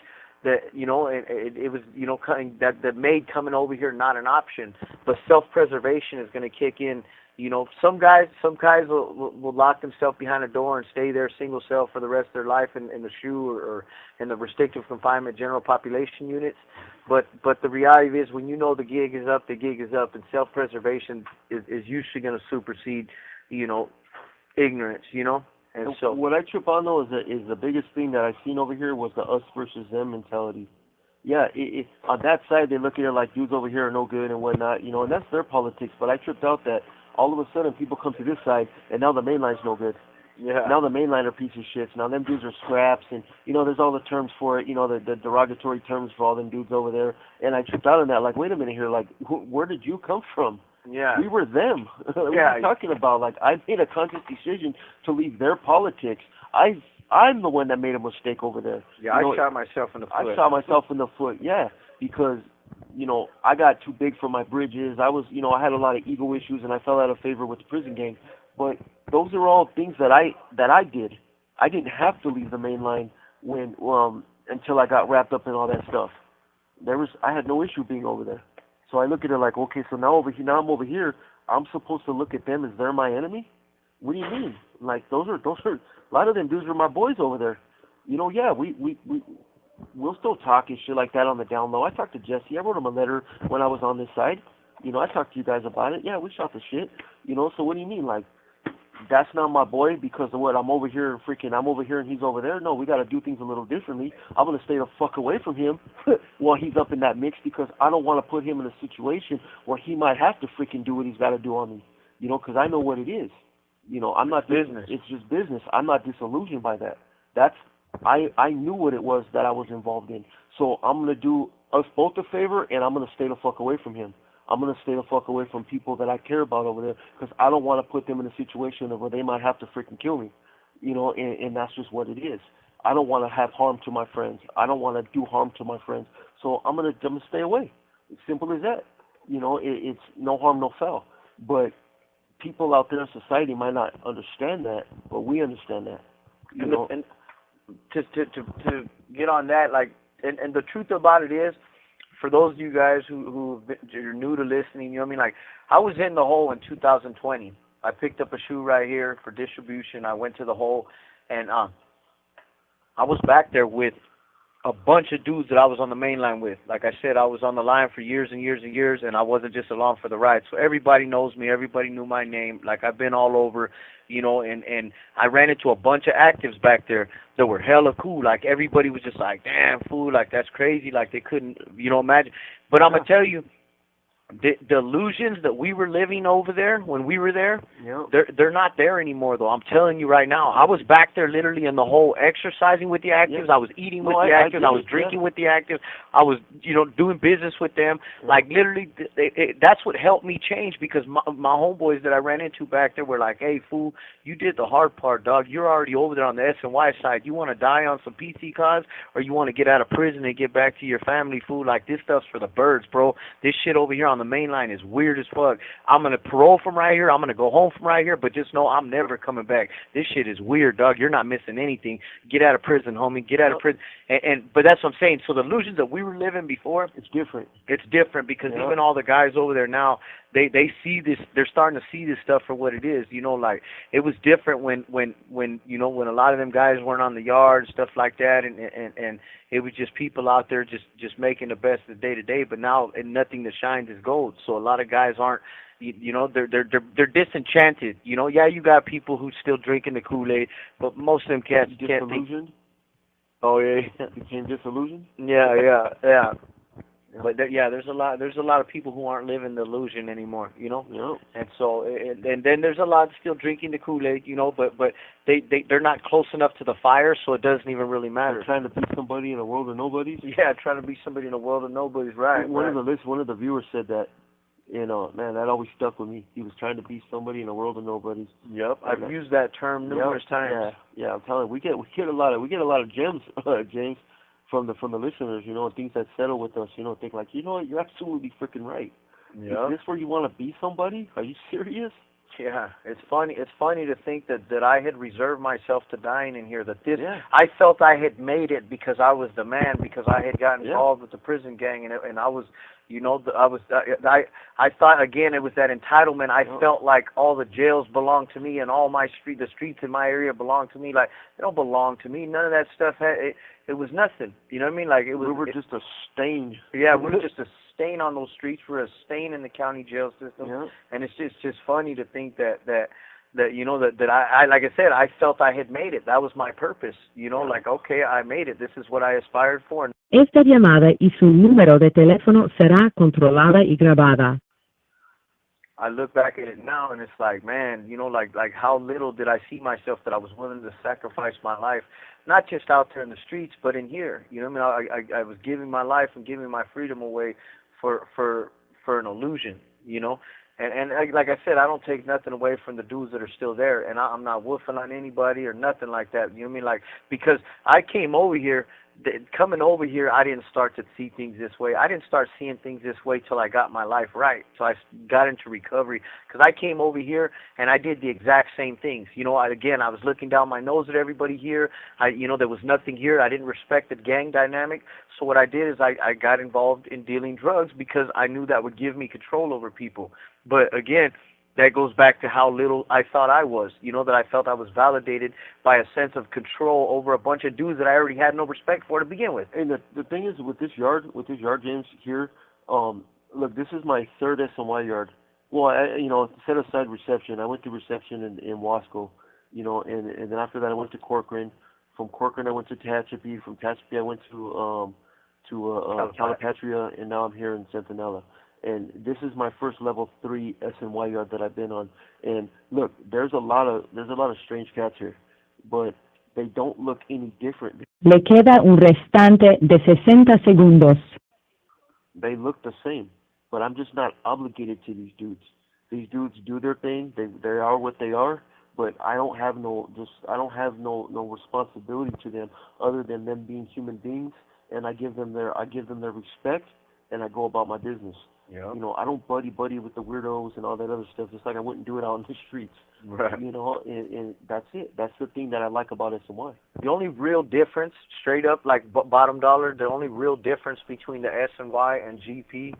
that, it was, that made coming over here not an option, but self-preservation is going to kick in. Some guys will lock themselves behind a door and stay there single cell for the rest of their life in the SHU or in the restrictive confinement general population units. But the reality is when the gig is up, the gig is up, and self-preservation is usually going to supersede, ignorance, And so what I trip on though is the biggest thing that I've seen over here was the us versus them mentality. Yeah, on that side they look at it like dudes over here are no good and whatnot, and that's their politics. But I tripped out that all of a sudden people come to this side and now the main line's no good. Yeah. Now the main line are piece of shits. Now them dudes are scraps, and there's all the terms for it. The derogatory terms for all them dudes over there. And I tripped out on that. Like, wait a minute here. Like, where did you come from? Yeah. We were them. What are you talking about? Like, I made a conscious decision to leave their politics. I'm the one that made a mistake over there. Yeah, I shot myself in the foot. I shot myself in the foot. Yeah, because I got too big for my bridges. I was, I had a lot of ego issues, and I fell out of favor with the prison gang. But those are all things that I did. I didn't have to leave the main line until I got wrapped up in all that stuff. I had no issue being over there. So I look at it like, okay, so now I'm over here. I'm supposed to look at them as they're my enemy? What do you mean? Like those are a lot of them dudes are my boys over there. Yeah, we'll still talk and shit like that on the down low. I talked to Jesse. I wrote him a letter when I was on this side. I talked to you guys about it. Yeah, we shot the shit. So what do you mean? Like, that's not my boy because of what? I'm over here and he's over there? No, we got to do things a little differently. I'm going to stay the fuck away from him while he's up in that mix because I don't want to put him in a situation where he might have to freaking do what he's got to do on me. Because I know what it is. I'm not business. It's just business. I'm not disillusioned by that. I knew what it was that I was involved in. So I'm going to do us both a favor, and I'm going to stay the fuck away from him. I'm going to stay the fuck away from people that I care about over there because I don't want to put them in a situation where they might have to freaking kill me. And that's just what it is. I don't want to have harm to my friends. I don't want to do harm to my friends. So I'm going to stay away. It's simple as that. It's no harm, no foul. But people out there in society might not understand that, but we understand that. And to get on that, like, and the truth about it is, for those of you guys who are new to listening, like, I was in the hole in 2020. I picked up a shoe right here for distribution. I went to the hole, and I was back there with a bunch of dudes that I was on the main line with. Like I said, I was on the line for years and years and years, and I wasn't just along for the ride. So everybody knows me. Everybody knew my name. Like, I've been all over, you know, and I ran into a bunch of actives back there that were hella cool. Like, everybody was just like, damn, fool, like, that's crazy. Like, they couldn't, you know, imagine. But I'm going to tell you, the illusions that we were living over there when we were there, they're not there anymore, though. I'm telling you right now. I was back there literally in the whole exercising with the actives. I was eating with the actives. I was drinking with the actives. I was, you know, doing business with them. Like, literally, that's what helped me change, because my homeboys that I ran into back there were like, hey, fool, you did the hard part, dog. You're already over there on the S&Y side. You want to die on some PC cause, or you want to get out of prison and get back to your family, fool? Like, this stuff's for the birds, bro. This shit over here on the main line is weird as fuck. I'm going to parole from right here. I'm going to go home from right here, but just know I'm never coming back. This shit is weird, dog. You're not missing anything. Get out of prison, homie. Get out of prison. But that's what I'm saying. So the illusions that we were living before, it's different. It's different, because even all the guys over there now, they see this. They're starting to see this stuff for what it is. You know, like, it was different when you know, when a lot of them guys weren't on the yard and stuff like that, and it was just people out there just making the best of day to day. But now, nothing that shines is gold. So a lot of guys aren't. You know, they're disenchanted. You know, yeah, you got people who's still drinking the Kool-Aid, but most of them can't think. Oh yeah, became disillusioned. Yeah. But there's a lot of people who aren't living the illusion anymore, you know. Yeah. And so, and then there's a lot still drinking the Kool-Aid, you know. But they're not close enough to the fire, so it doesn't even really matter. They're trying to be somebody in a world of nobodies. Yeah, trying to be somebody in a world of nobodies, right? One of the viewers said that. You know, man, that always stuck with me. He was trying to be somebody in a world of nobodies. Yep, I've used that term numerous times. Yeah, I'm telling you, we get a lot of gems, James, from the listeners, you know, and things that settle with us, you know, think like, you know what, you're absolutely freaking right. Yeah. Is this where you want to be somebody? Are you serious? Yeah, it's funny to think that I had reserved myself to dying in here. I felt I had made it because I was the man, because I had gotten involved with the prison gang, and I was, you know, I thought, again, it was that entitlement. I felt like all the jails belonged to me, and all the streets in my area belonged to me. Like, they don't belong to me. None of that stuff it was nothing. You know what I mean? Like, we were just a stain. Yeah, we were just a stain on those streets. We're a stain in the county jail system. Yeah. And it's just funny to think that you know, that I like I said, I felt I had made it. That was my purpose. You know, like, okay, I made it. This is what I aspired for. Esta llamada y su número de teléfono será controlada y grabada. I look back at it now, and it's like, man, you know, like how little did I see myself that I was willing to sacrifice my life, not just out there in the streets, but in here. You know what I mean? I was giving my life and giving my freedom away for an illusion, you know. And like I said, I don't take nothing away from the dudes that are still there, and I'm not woofing on anybody or nothing like that. You know what I mean? Like, because I came over here. Coming over here, I didn't start to see things this way. I didn't start seeing things this way till I got my life right. So I got into recovery, because I came over here and I did the exact same things. You know, I was looking down my nose at everybody here. You know, there was nothing here. I didn't respect the gang dynamic. So what I did is I got involved in dealing drugs, because I knew that would give me control over people. But again, that goes back to how little I thought I was. You know, that I felt I was validated by a sense of control over a bunch of dudes that I already had no respect for to begin with. And the thing is, with this yard, James, here, look, this is my third S&Y yard. Well, you know, set aside reception. I went to reception in Wasco, you know, and then after that I went to Corcoran. From Corcoran I went to Tehachapi. From Tehachapi I went to Calipatria, and now I'm here in Centinela. And this is my first level 3 S&Y yard that I've been on. And look, there's a lot of strange cats here, but they don't look any different. Le queda un restante de 60 segundos. They look the same, but I'm just not obligated to these dudes. These dudes do their thing. They are what they are, but I don't have no responsibility to them other than them being human beings, and I give them their respect, and I go about my business. Yeah. You know, I don't buddy with the weirdos and all that other stuff. Just like I wouldn't do it out in the streets. Right. You know, and that's it. That's the thing that I like about S&Y. The only real difference, straight up, like bottom dollar, the only real difference between the S&Y and GP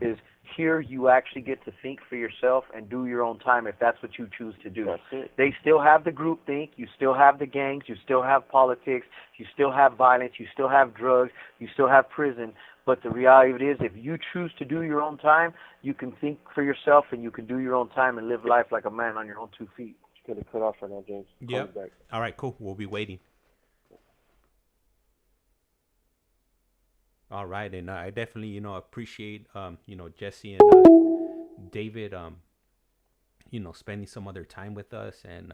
is here you actually get to think for yourself and do your own time if that's what you choose to do. That's it. They still have the group think, you still have the gangs, you still have politics, you still have violence, you still have drugs, you still have prison. But the reality of it is, if you choose to do your own time, you can think for yourself and you can do your own time and live life like a man on your own 2 feet. It's going to cut off right now, James. Yeah. All right, cool. We'll be waiting. All right, and I definitely, appreciate, Jesse and David, spending some other time with us and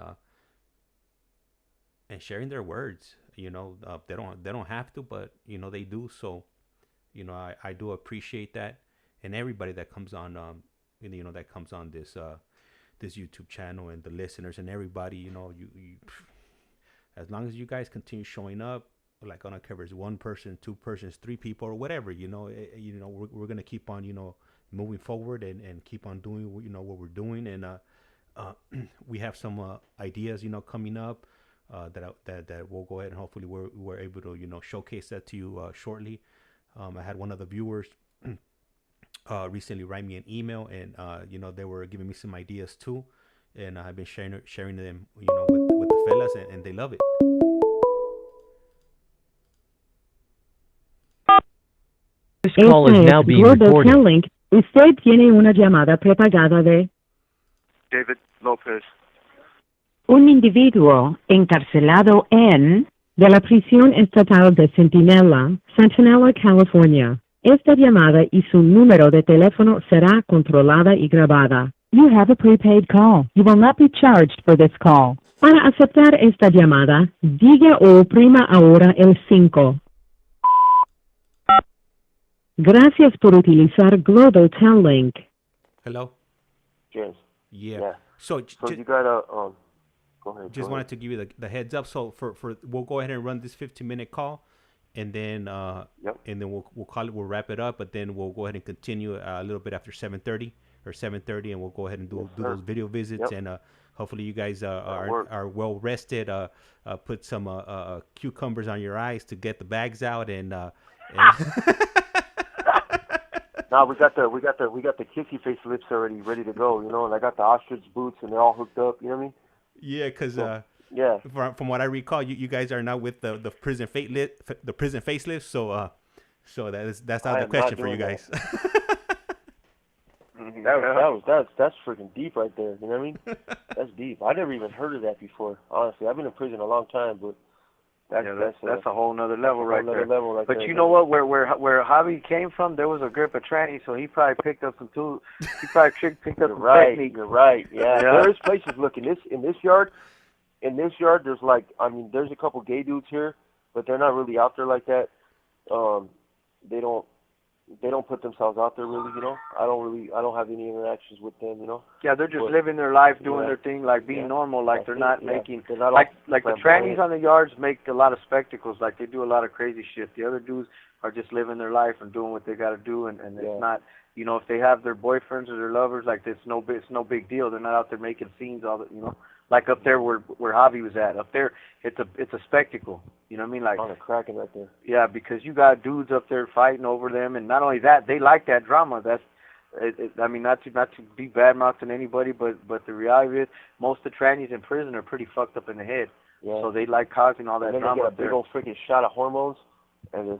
sharing their words. They don't have to, but they do. So, I do appreciate that, and everybody that comes on, that comes on this this YouTube channel and the listeners and everybody. You as long as you guys continue showing up. Like on a covers, 1 person, 2 persons, 3 people, or whatever, we're gonna keep on, moving forward and keep on doing, what we're doing, and we have some ideas, coming up that we'll go ahead and hopefully we're able to, showcase that to you shortly. I had one of the viewers recently write me an email, and they were giving me some ideas too, and I've been sharing them, with the fellas, and they love it. This call is now being Global recorded. Telling. Usted tiene una llamada prepagada de David Lopez. un individuo encarcelado en de la prisión estatal de Centinela, California. Esta llamada y su número de teléfono será controlada y grabada. You have a prepaid call. You will not be charged for this call. Para aceptar esta llamada, diga o oprima ahora el 5. Gracias por utilizar Global Telling. Hello? James. Yeah. So you got to, go ahead. Just wanted to give you the heads up. So for we'll go ahead and run this 15-minute call, and then and then we'll call it. We'll wrap it up, but then we'll go ahead and continue a little bit after 7:30 or 7:30, and we'll go ahead and do those video visits, and hopefully you guys are well rested. Put some cucumbers on your eyes to get the bags out, and No, we got the kissy face lips already ready to go, and I got the ostrich boots and they're all hooked up, you know what I mean? Yeah, because yeah. From what I recall, you guys are now with the prison facelift, so that's out of the question for you guys. That's freaking deep right there. You know what I mean? That's deep. I never even heard of that before. Honestly, I've been in prison a long time, but that's a whole nother level right there. But there, you know what? Where Javi came from, there was a grip of tranny, so he probably picked up some tools. He probably picked up some technique. You're right. Yeah. There's places. Look, in this yard, there's there's a couple gay dudes here, but they're not really out there like that. They don't put themselves out there really, I don't have any interactions with them, Yeah, they're just living their life, doing their thing, like being normal, like they're not making, like the trannies on the yards make a lot of spectacles, like they do a lot of crazy shit. The other dudes are just living their life and doing what they got to do, and it's not, if they have their boyfriends or their lovers, like it's no big deal. They're not out there making scenes all the, like up there where Javi was at. Up there, it's a spectacle. You know what I mean? Like on the cracking right there. Yeah, because you got dudes up there fighting over them, and not only that, they like that drama. That's, I mean, not to be bad mouthing anybody, but the reality is, most of the trannies in prison are pretty fucked up in the head. Yeah. So they like causing all that drama. They get up a there. big old freaking shot of hormones, and they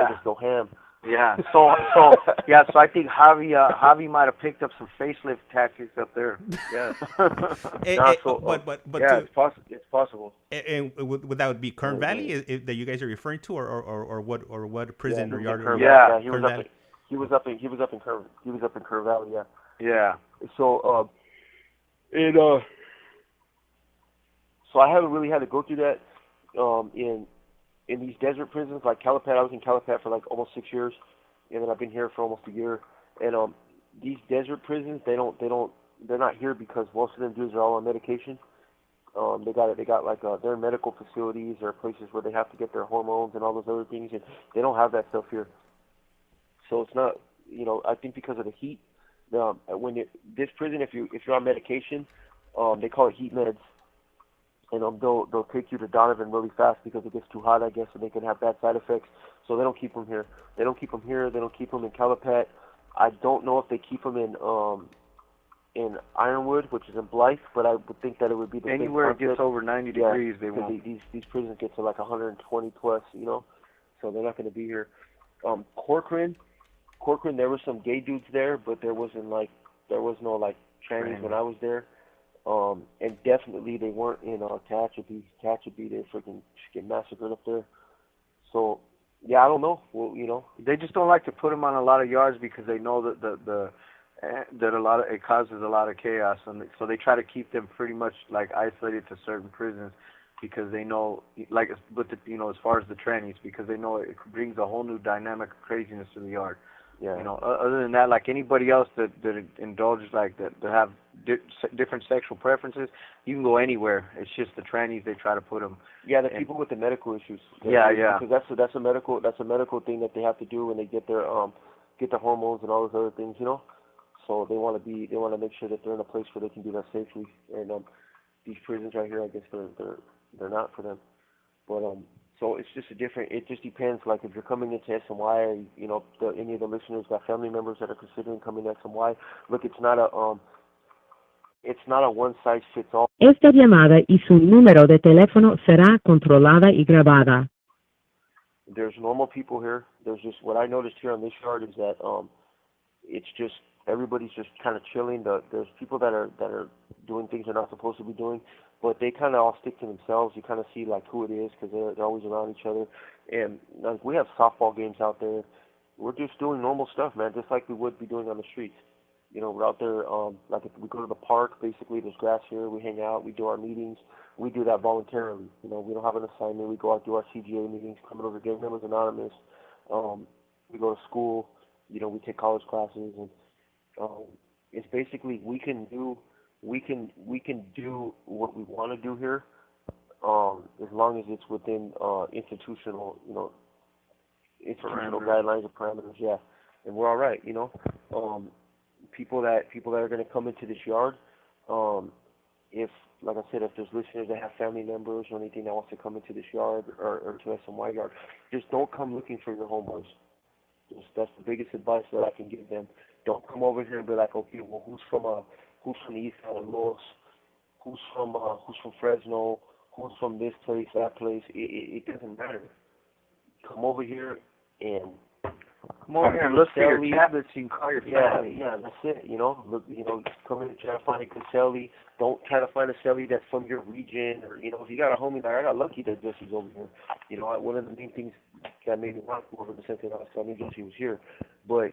just go ham. Yeah. So I think Javi might have picked up some facelift tactics up there. Yeah. But yeah, it's possible. And would that be Kern Valley that you guys are referring to, or what prison or yard? Yeah, he was up in Kern Valley. Yeah. Yeah. So so I haven't really had to go through that in these desert prisons like Calipat. I was in Calipat for like almost 6 years, and then I've been here for almost a year. And these desert prisons, they're not here because most of them dudes are all on medication. They got like their medical facilities or places where they have to get their hormones and all those other things, and they don't have that stuff here. So it's not, I think because of the heat. This prison, if you're on medication, they call it heat meds. And they'll take you to Donovan really fast because it gets too hot, I guess, and they can have bad side effects. So they don't keep them here. They don't keep them in Calipat. I don't know if they keep them in Ironwood, which is in Blythe, but I would think that it would be the Anywhere it same gets over 90 degrees, they won't. These prisons get to like 120 plus, you know, so they're not going to be here. Corcoran, there were some gay dudes there, but there was no trannies when I was there. And definitely they weren't in Tehachapi. Tehachapi, they freaking get massacred up there. So, yeah, I don't know. Well, you know, they just don't like to put them on a lot of yards because they know that it causes a lot of chaos, and so they try to keep them pretty much like isolated to certain prisons because they know, like, but you know, as far as the trannies, because they know it brings a whole new dynamic of craziness to the yard. Yeah. You know, other than that, like anybody else that indulges that have different sexual preferences, you can go anywhere. It's just the trannies they try to put them. Yeah, the people with the medical issues. Yeah. Because that's a medical thing that they have to do when they get their hormones and all those other things, you know. So they want to make sure that they're in a place where they can do that safely. And these prisons right here, I guess they're not for them. But so it's just it just depends. Like if you're coming into SMY, or, you know, any of the listeners got family members that are considering coming to SMY, look, it's not a one size fits all. Esta llamada y su número de teléfono será controlada y grabada. There's normal people here. There's just what I noticed here on this yard is that it's just everybody's just kind of chilling. There's people that are doing things they're not supposed to be doing, but they kind of all stick to themselves. You kind of see like who it is because they're always around each other. And like we have softball games out there. We're just doing normal stuff, man, just like we would be doing on the streets. You know, we're out there. Like if we go to the park, basically there's grass here. We hang out. We do our meetings. We do that voluntarily. You know, we don't have an assignment. We go out do our CGA meetings, Criminal Gang Members Anonymous. We go to school. You know, we take college classes, and it's basically we can do what we want to do here, as long as it's within institutional guidelines and parameters. Yeah, and we're all right. You know, people that are going to come into this yard, if like I said, if there's listeners that have family members or anything that wants to come into this yard or to SMY yard, just don't come looking for your homeboys. That's the biggest advice that I can give them. Don't come over here and be like, okay, well, who's from the east side of Los? Who's from Fresno? Who's from this place, that place? It doesn't matter. Come over here and look for your tablets. You can call your family. Yeah, that's it. You know, look, you know, come in and try to find a good celly. Don't try to find a celly that's from your region, or you know, if you got a homie like I got lucky that Jesse's over here. You know, one of the main things that made me want to go over to Central Valley, I knew Jesse was here, but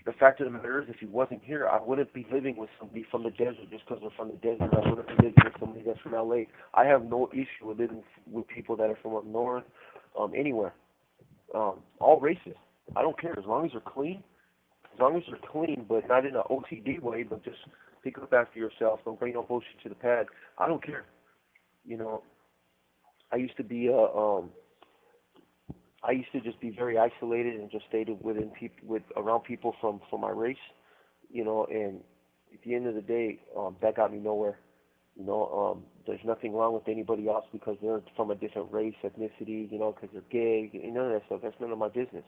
the fact of the matter is, if he wasn't here, I wouldn't be living with somebody from the desert just because they're from the desert. I wouldn't be living with somebody that's from LA. I have no issue with living with people that are from up north, anywhere, all races. I don't care as long as they're clean. As long as they're clean, but not in an OTD way, but just pick up after yourself. Don't bring no bullshit to the pad. I don't care. You know, I used to be I used to just be very isolated and just stayed around people from my race, you know, and at the end of the day, that got me nowhere. You know, there's nothing wrong with anybody else because they're from a different race, ethnicity, you know, because they're gay, none of that stuff. That's none of my business.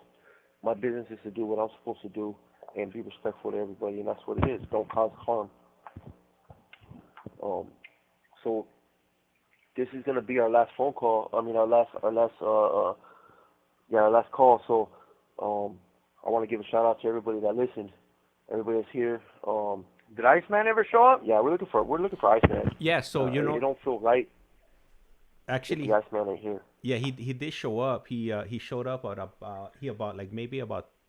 My business is to do what I'm supposed to do and be respectful to everybody, and that's what it is. Don't cause harm. So this is gonna be our last phone call. I mean, our last call. So I want to give a shout out to everybody that listened, everybody that's here. Did ICEMAN ever show up? Yeah, we're looking for ICEMAN. Yeah, so you know, it don't feel right. Actually, the ICEMAN ain't here. Yeah, he did show up. He showed up at about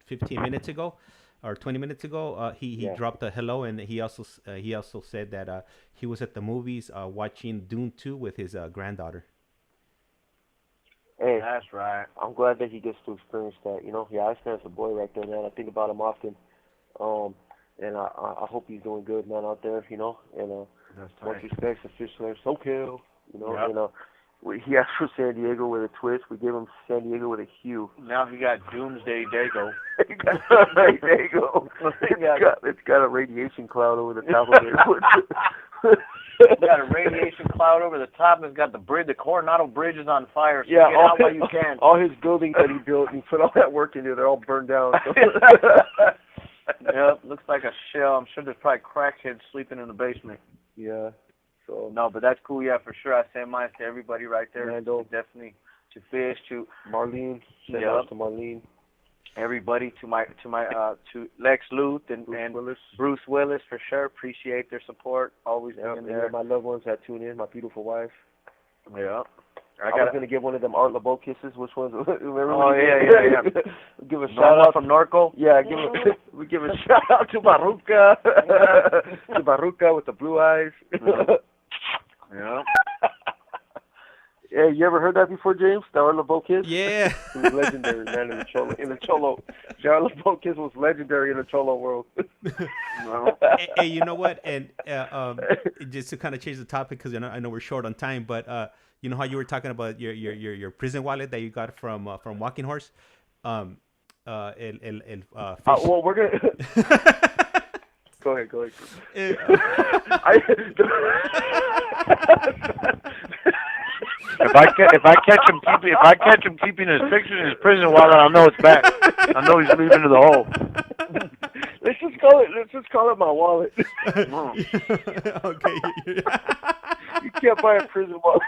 15 minutes ago, or 20 minutes ago. He dropped a hello, and he also said that he was at the movies watching Dune 2 with his granddaughter. Hey, that's right. I'm glad that he gets to experience that. You know, yeah, ICEMAN's a boy right there, man. I think about him often, and I hope he's doing good, man, out there. You know, and much respect to Fisher, SoCal. You know, and he asked for San Diego with a twist. We gave him San Diego with a hue. Now he got Doomsday Dago. Dago. It's got a radiation cloud over the top of it. It's got a radiation cloud over the top, and it's got the Coronado Bridge is on fire. So get out while you can. All his buildings that he built, he put all that work into, they're all burned down. So. Yep, looks like a shell. I'm sure there's probably crackheads sleeping in the basement. Yeah. So No, but that's cool. Yeah, for sure. I send mine to everybody right there. Randall. Definitely to Fish, to Marlene, shout Yep. out to Marlene. everybody, to Lex Luth and Willis. Bruce Willis for sure. Appreciate their support. Always Yeah, being and there. my loved ones that tune in, my beautiful wife. Yeah. I was gonna give one of them Art LeBeau kisses. Which ones? Remember Oh, when we yeah. give a shout Norma out from Norco. Yeah, we give a shout out to Baruca. To Baruca with the blue eyes. Yeah. Yeah, you ever heard that before, James? The Art LeBeau kiss? Yeah. It was legendary, man, in the Cholo. The Art LeBeau kiss was legendary in the Cholo world. Hey, you know what? And just to kind of change the topic, because I know we're short on time, but you know how you were talking about your prison wallet that you got from Walking Horse? Well, we're gonna. Go ahead. If I catch him keeping his pictures in his prison wallet, I'll know it's back. I know he's leaving to the hole. Let's just call it my wallet. Okay. You can't buy a prison wallet.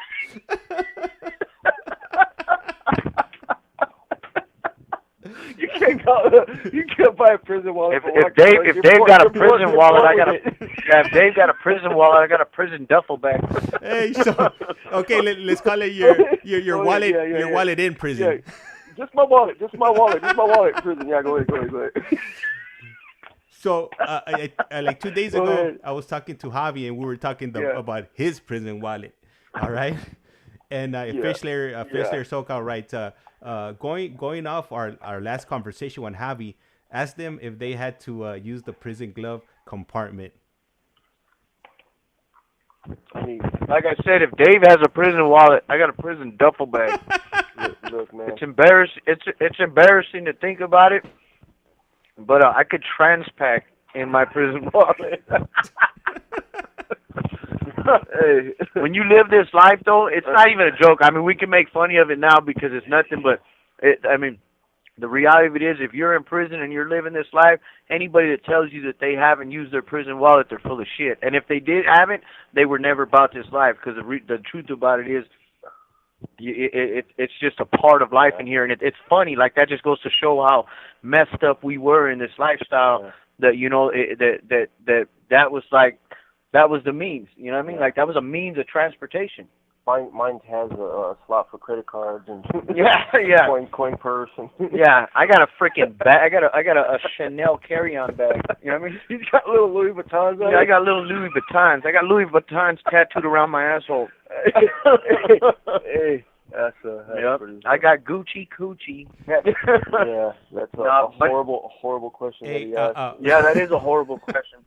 You can't buy a prison wallet. If Dave got a prison wallet, I got a if Dave got a prison wallet, I got a prison duffel bag. Hey, so okay, let's call it your wallet. Your wallet in prison. Yeah. Just my wallet in prison. Yeah, go ahead. So, like 2 days Go ago, ahead. I was talking to Javi, and we were talking about his prison wallet. All right, and Fish Slayer SoCal writes, going off our last conversation with Javi, asked them if they had to use the prison glove compartment. I mean, Like I said, if Dave has a prison wallet, I got a prison duffel bag. look, man. It's embarrassing to think about it, but I could transpack in my prison wallet. Hey, when you live this life, though, it's not even a joke. I mean, we can make funny of it now because it's nothing, but the reality of it is, if you're in prison and you're living this life, anybody that tells you that they haven't used their prison wallet, they're full of shit. And if they haven't, they were never about this life. Because the truth about it is, it's just a part of life in here, and it's funny. Like, that just goes to show how messed up we were in this lifestyle. That that was like. That was the means, you know what I mean? Like, that was a means of transportation. Mine has a slot for credit cards and yeah. coin purse and Yeah, I got a freaking bag. I got a Chanel carry-on bag. You know what I mean? He's got little Louis Vuittons on. Yeah, I got little Louis Vuittons. I got Louis Vuittons tattooed around my asshole. Hey, that's pretty. I got Gucci coochie. Yeah, that's a horrible question that he asked. Yeah, that is a horrible question.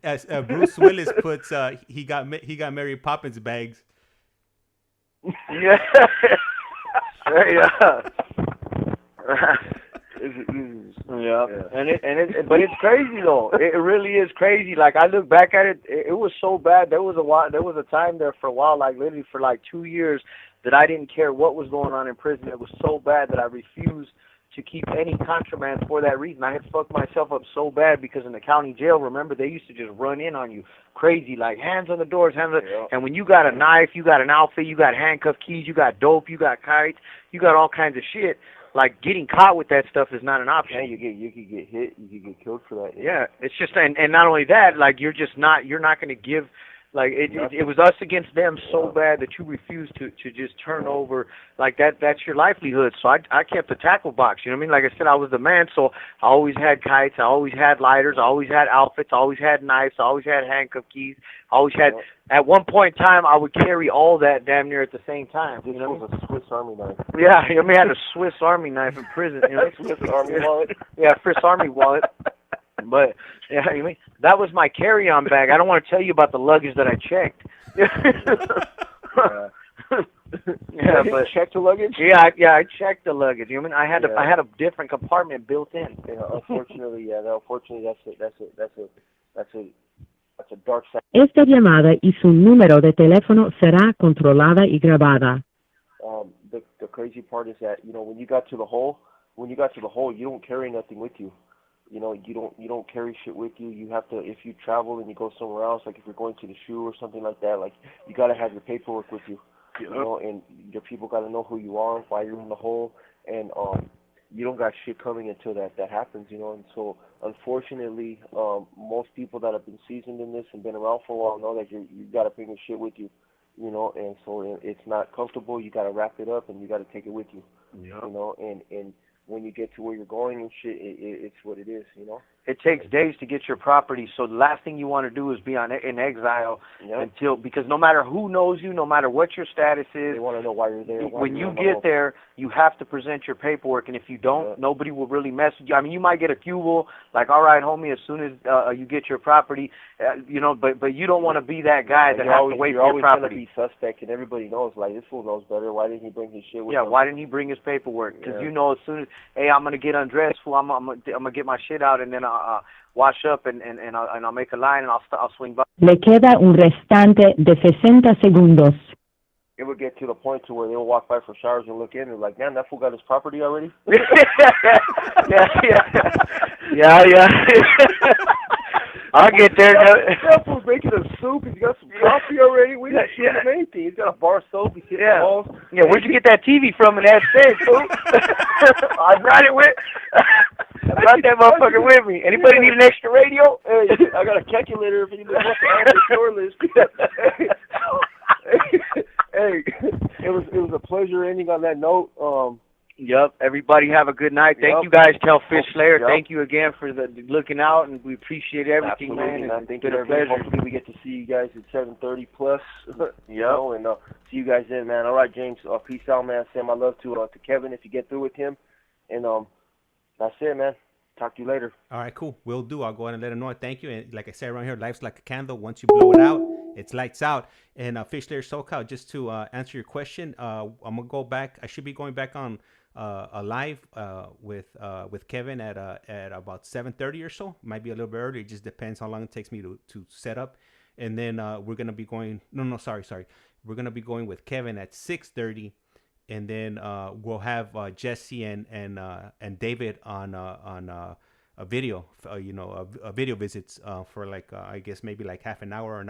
As Bruce Willis puts, he got Mary Poppins bags. Yeah. But it's crazy though. It really is crazy. Like, I look back at it, it was so bad. There was a time there for a while, like literally for like 2 years, that I didn't care what was going on in prison. It was so bad that I refused to keep any contraband for that reason. I had fucked myself up so bad because in the county jail, remember, they used to just run in on you crazy, like hands on the doors, and when you got a knife, you got an outfit, you got handcuff keys, you got dope, you got kites, you got all kinds of shit. Like, getting caught with that stuff is not an option. Yeah, you could get hit, you could get killed for that. Yeah, it's just, and not only that, like, you're not going to give. Like, it was us against them so bad that you refused to just turn over. Like, that's your livelihood. So I kept the tackle box, you know what I mean? Like I said, I was the man, so I always had kites, I always had lighters, I always had outfits, I always had knives, I always had handcuff keys, I always had, at one point in time, I would carry all that damn near at the same time. This was a Swiss Army knife. Yeah, I mean, I had a Swiss Army knife in prison. You know? Swiss Army wallet. Yeah, Swiss Army wallet. But yeah, I mean, that was my carry-on bag. I don't want to tell you about the luggage that I checked. Yeah, but check the luggage. Yeah, I checked the luggage. You know what I mean? I had a different compartment built in. Yeah, unfortunately, that's a dark side. Esta llamada y su número de teléfono será controlada y grabada. The crazy part is that, you know, when you got to the hole, you don't carry nothing with you. you know, you don't carry shit with you. You have to, if you travel and you go somewhere else, like if you're going to the shoe or something like that, like you gotta have your paperwork with you, you know, and your people gotta know who you are, why you're in the hole, and you don't got shit coming until that happens, you know. And so unfortunately, most people that have been seasoned in this and been around for a while know that you gotta bring your shit with you, you know. And so it's not comfortable. You gotta wrap it up and you gotta take it with you, you know. And when you get to where you're going and shit, it's what it is, you know. It takes days to get your property, so the last thing you want to do is be in exile until, because no matter who knows you, no matter what your status is, they want to know why you're there. When you get there, you have to present your paperwork, and if you don't, nobody will really mess with you. I mean, you might get a cue, like, all right, homie, as soon as you get your property, you know, but you don't want to be that guy that has to wait for your property. You're always going to be suspect, and everybody knows, like, this fool knows better. Why didn't he bring his shit with him? Why didn't he bring his paperwork? Because you know, as soon as, hey, I'm going to get undressed, fool, I'm gonna get my shit out, and then wash up, and I'll make a line, and I'll swing by. Le queda un restante de 60 segundos. It would get to the point to where they will walk by for showers and look in and like, man, that fool got his property already? yeah. I'll get there. That fool's making a soup. He's got some coffee already. We got anything. He's got a bar of soap. He's hitting the walls. Yeah, where'd you get that TV from in that state, fool? I brought it with. I brought that motherfucker with me. Anybody need an extra radio? Hey, I got a calculator if anybody wants to add the store list. Hey, it was a pleasure ending on that note. Yep. Everybody have a good night. Thank you guys, Tell Fish Slayer. Thank you again for looking out, and we appreciate everything, man. Thank you, everybody. Hopefully we get to see you guys at 7:30 plus. You know, and see you guys then, man. All right, James. Peace out, man. Send my love to Kevin if you get through with him, and that's it, man. Talk to you later. All right, cool. Will do. I'll go ahead and let him know. Thank you. And like I said around here, life's like a candle. Once you blow it out, it's lights out. And Fish Slayer SoCal, just to answer your question, I'm gonna go back. I should be going back on a live with Kevin at about 7:30 or so. Might be a little bit early. It just depends how long it takes me to set up. And then we're gonna be going. Sorry. We're gonna be going with Kevin at 6:30. And then we'll have Jesse and David on a video, a video visits for like I guess maybe like half an hour,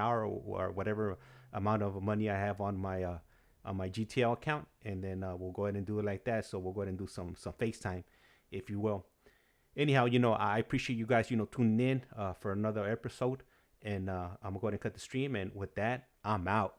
or whatever amount of money I have on my GTL account, and then we'll go ahead and do it like that. So we'll go ahead and do some FaceTime, if you will. Anyhow, I appreciate you guys, tuning in for another episode, and I'm gonna go ahead and cut the stream. And with that, I'm out.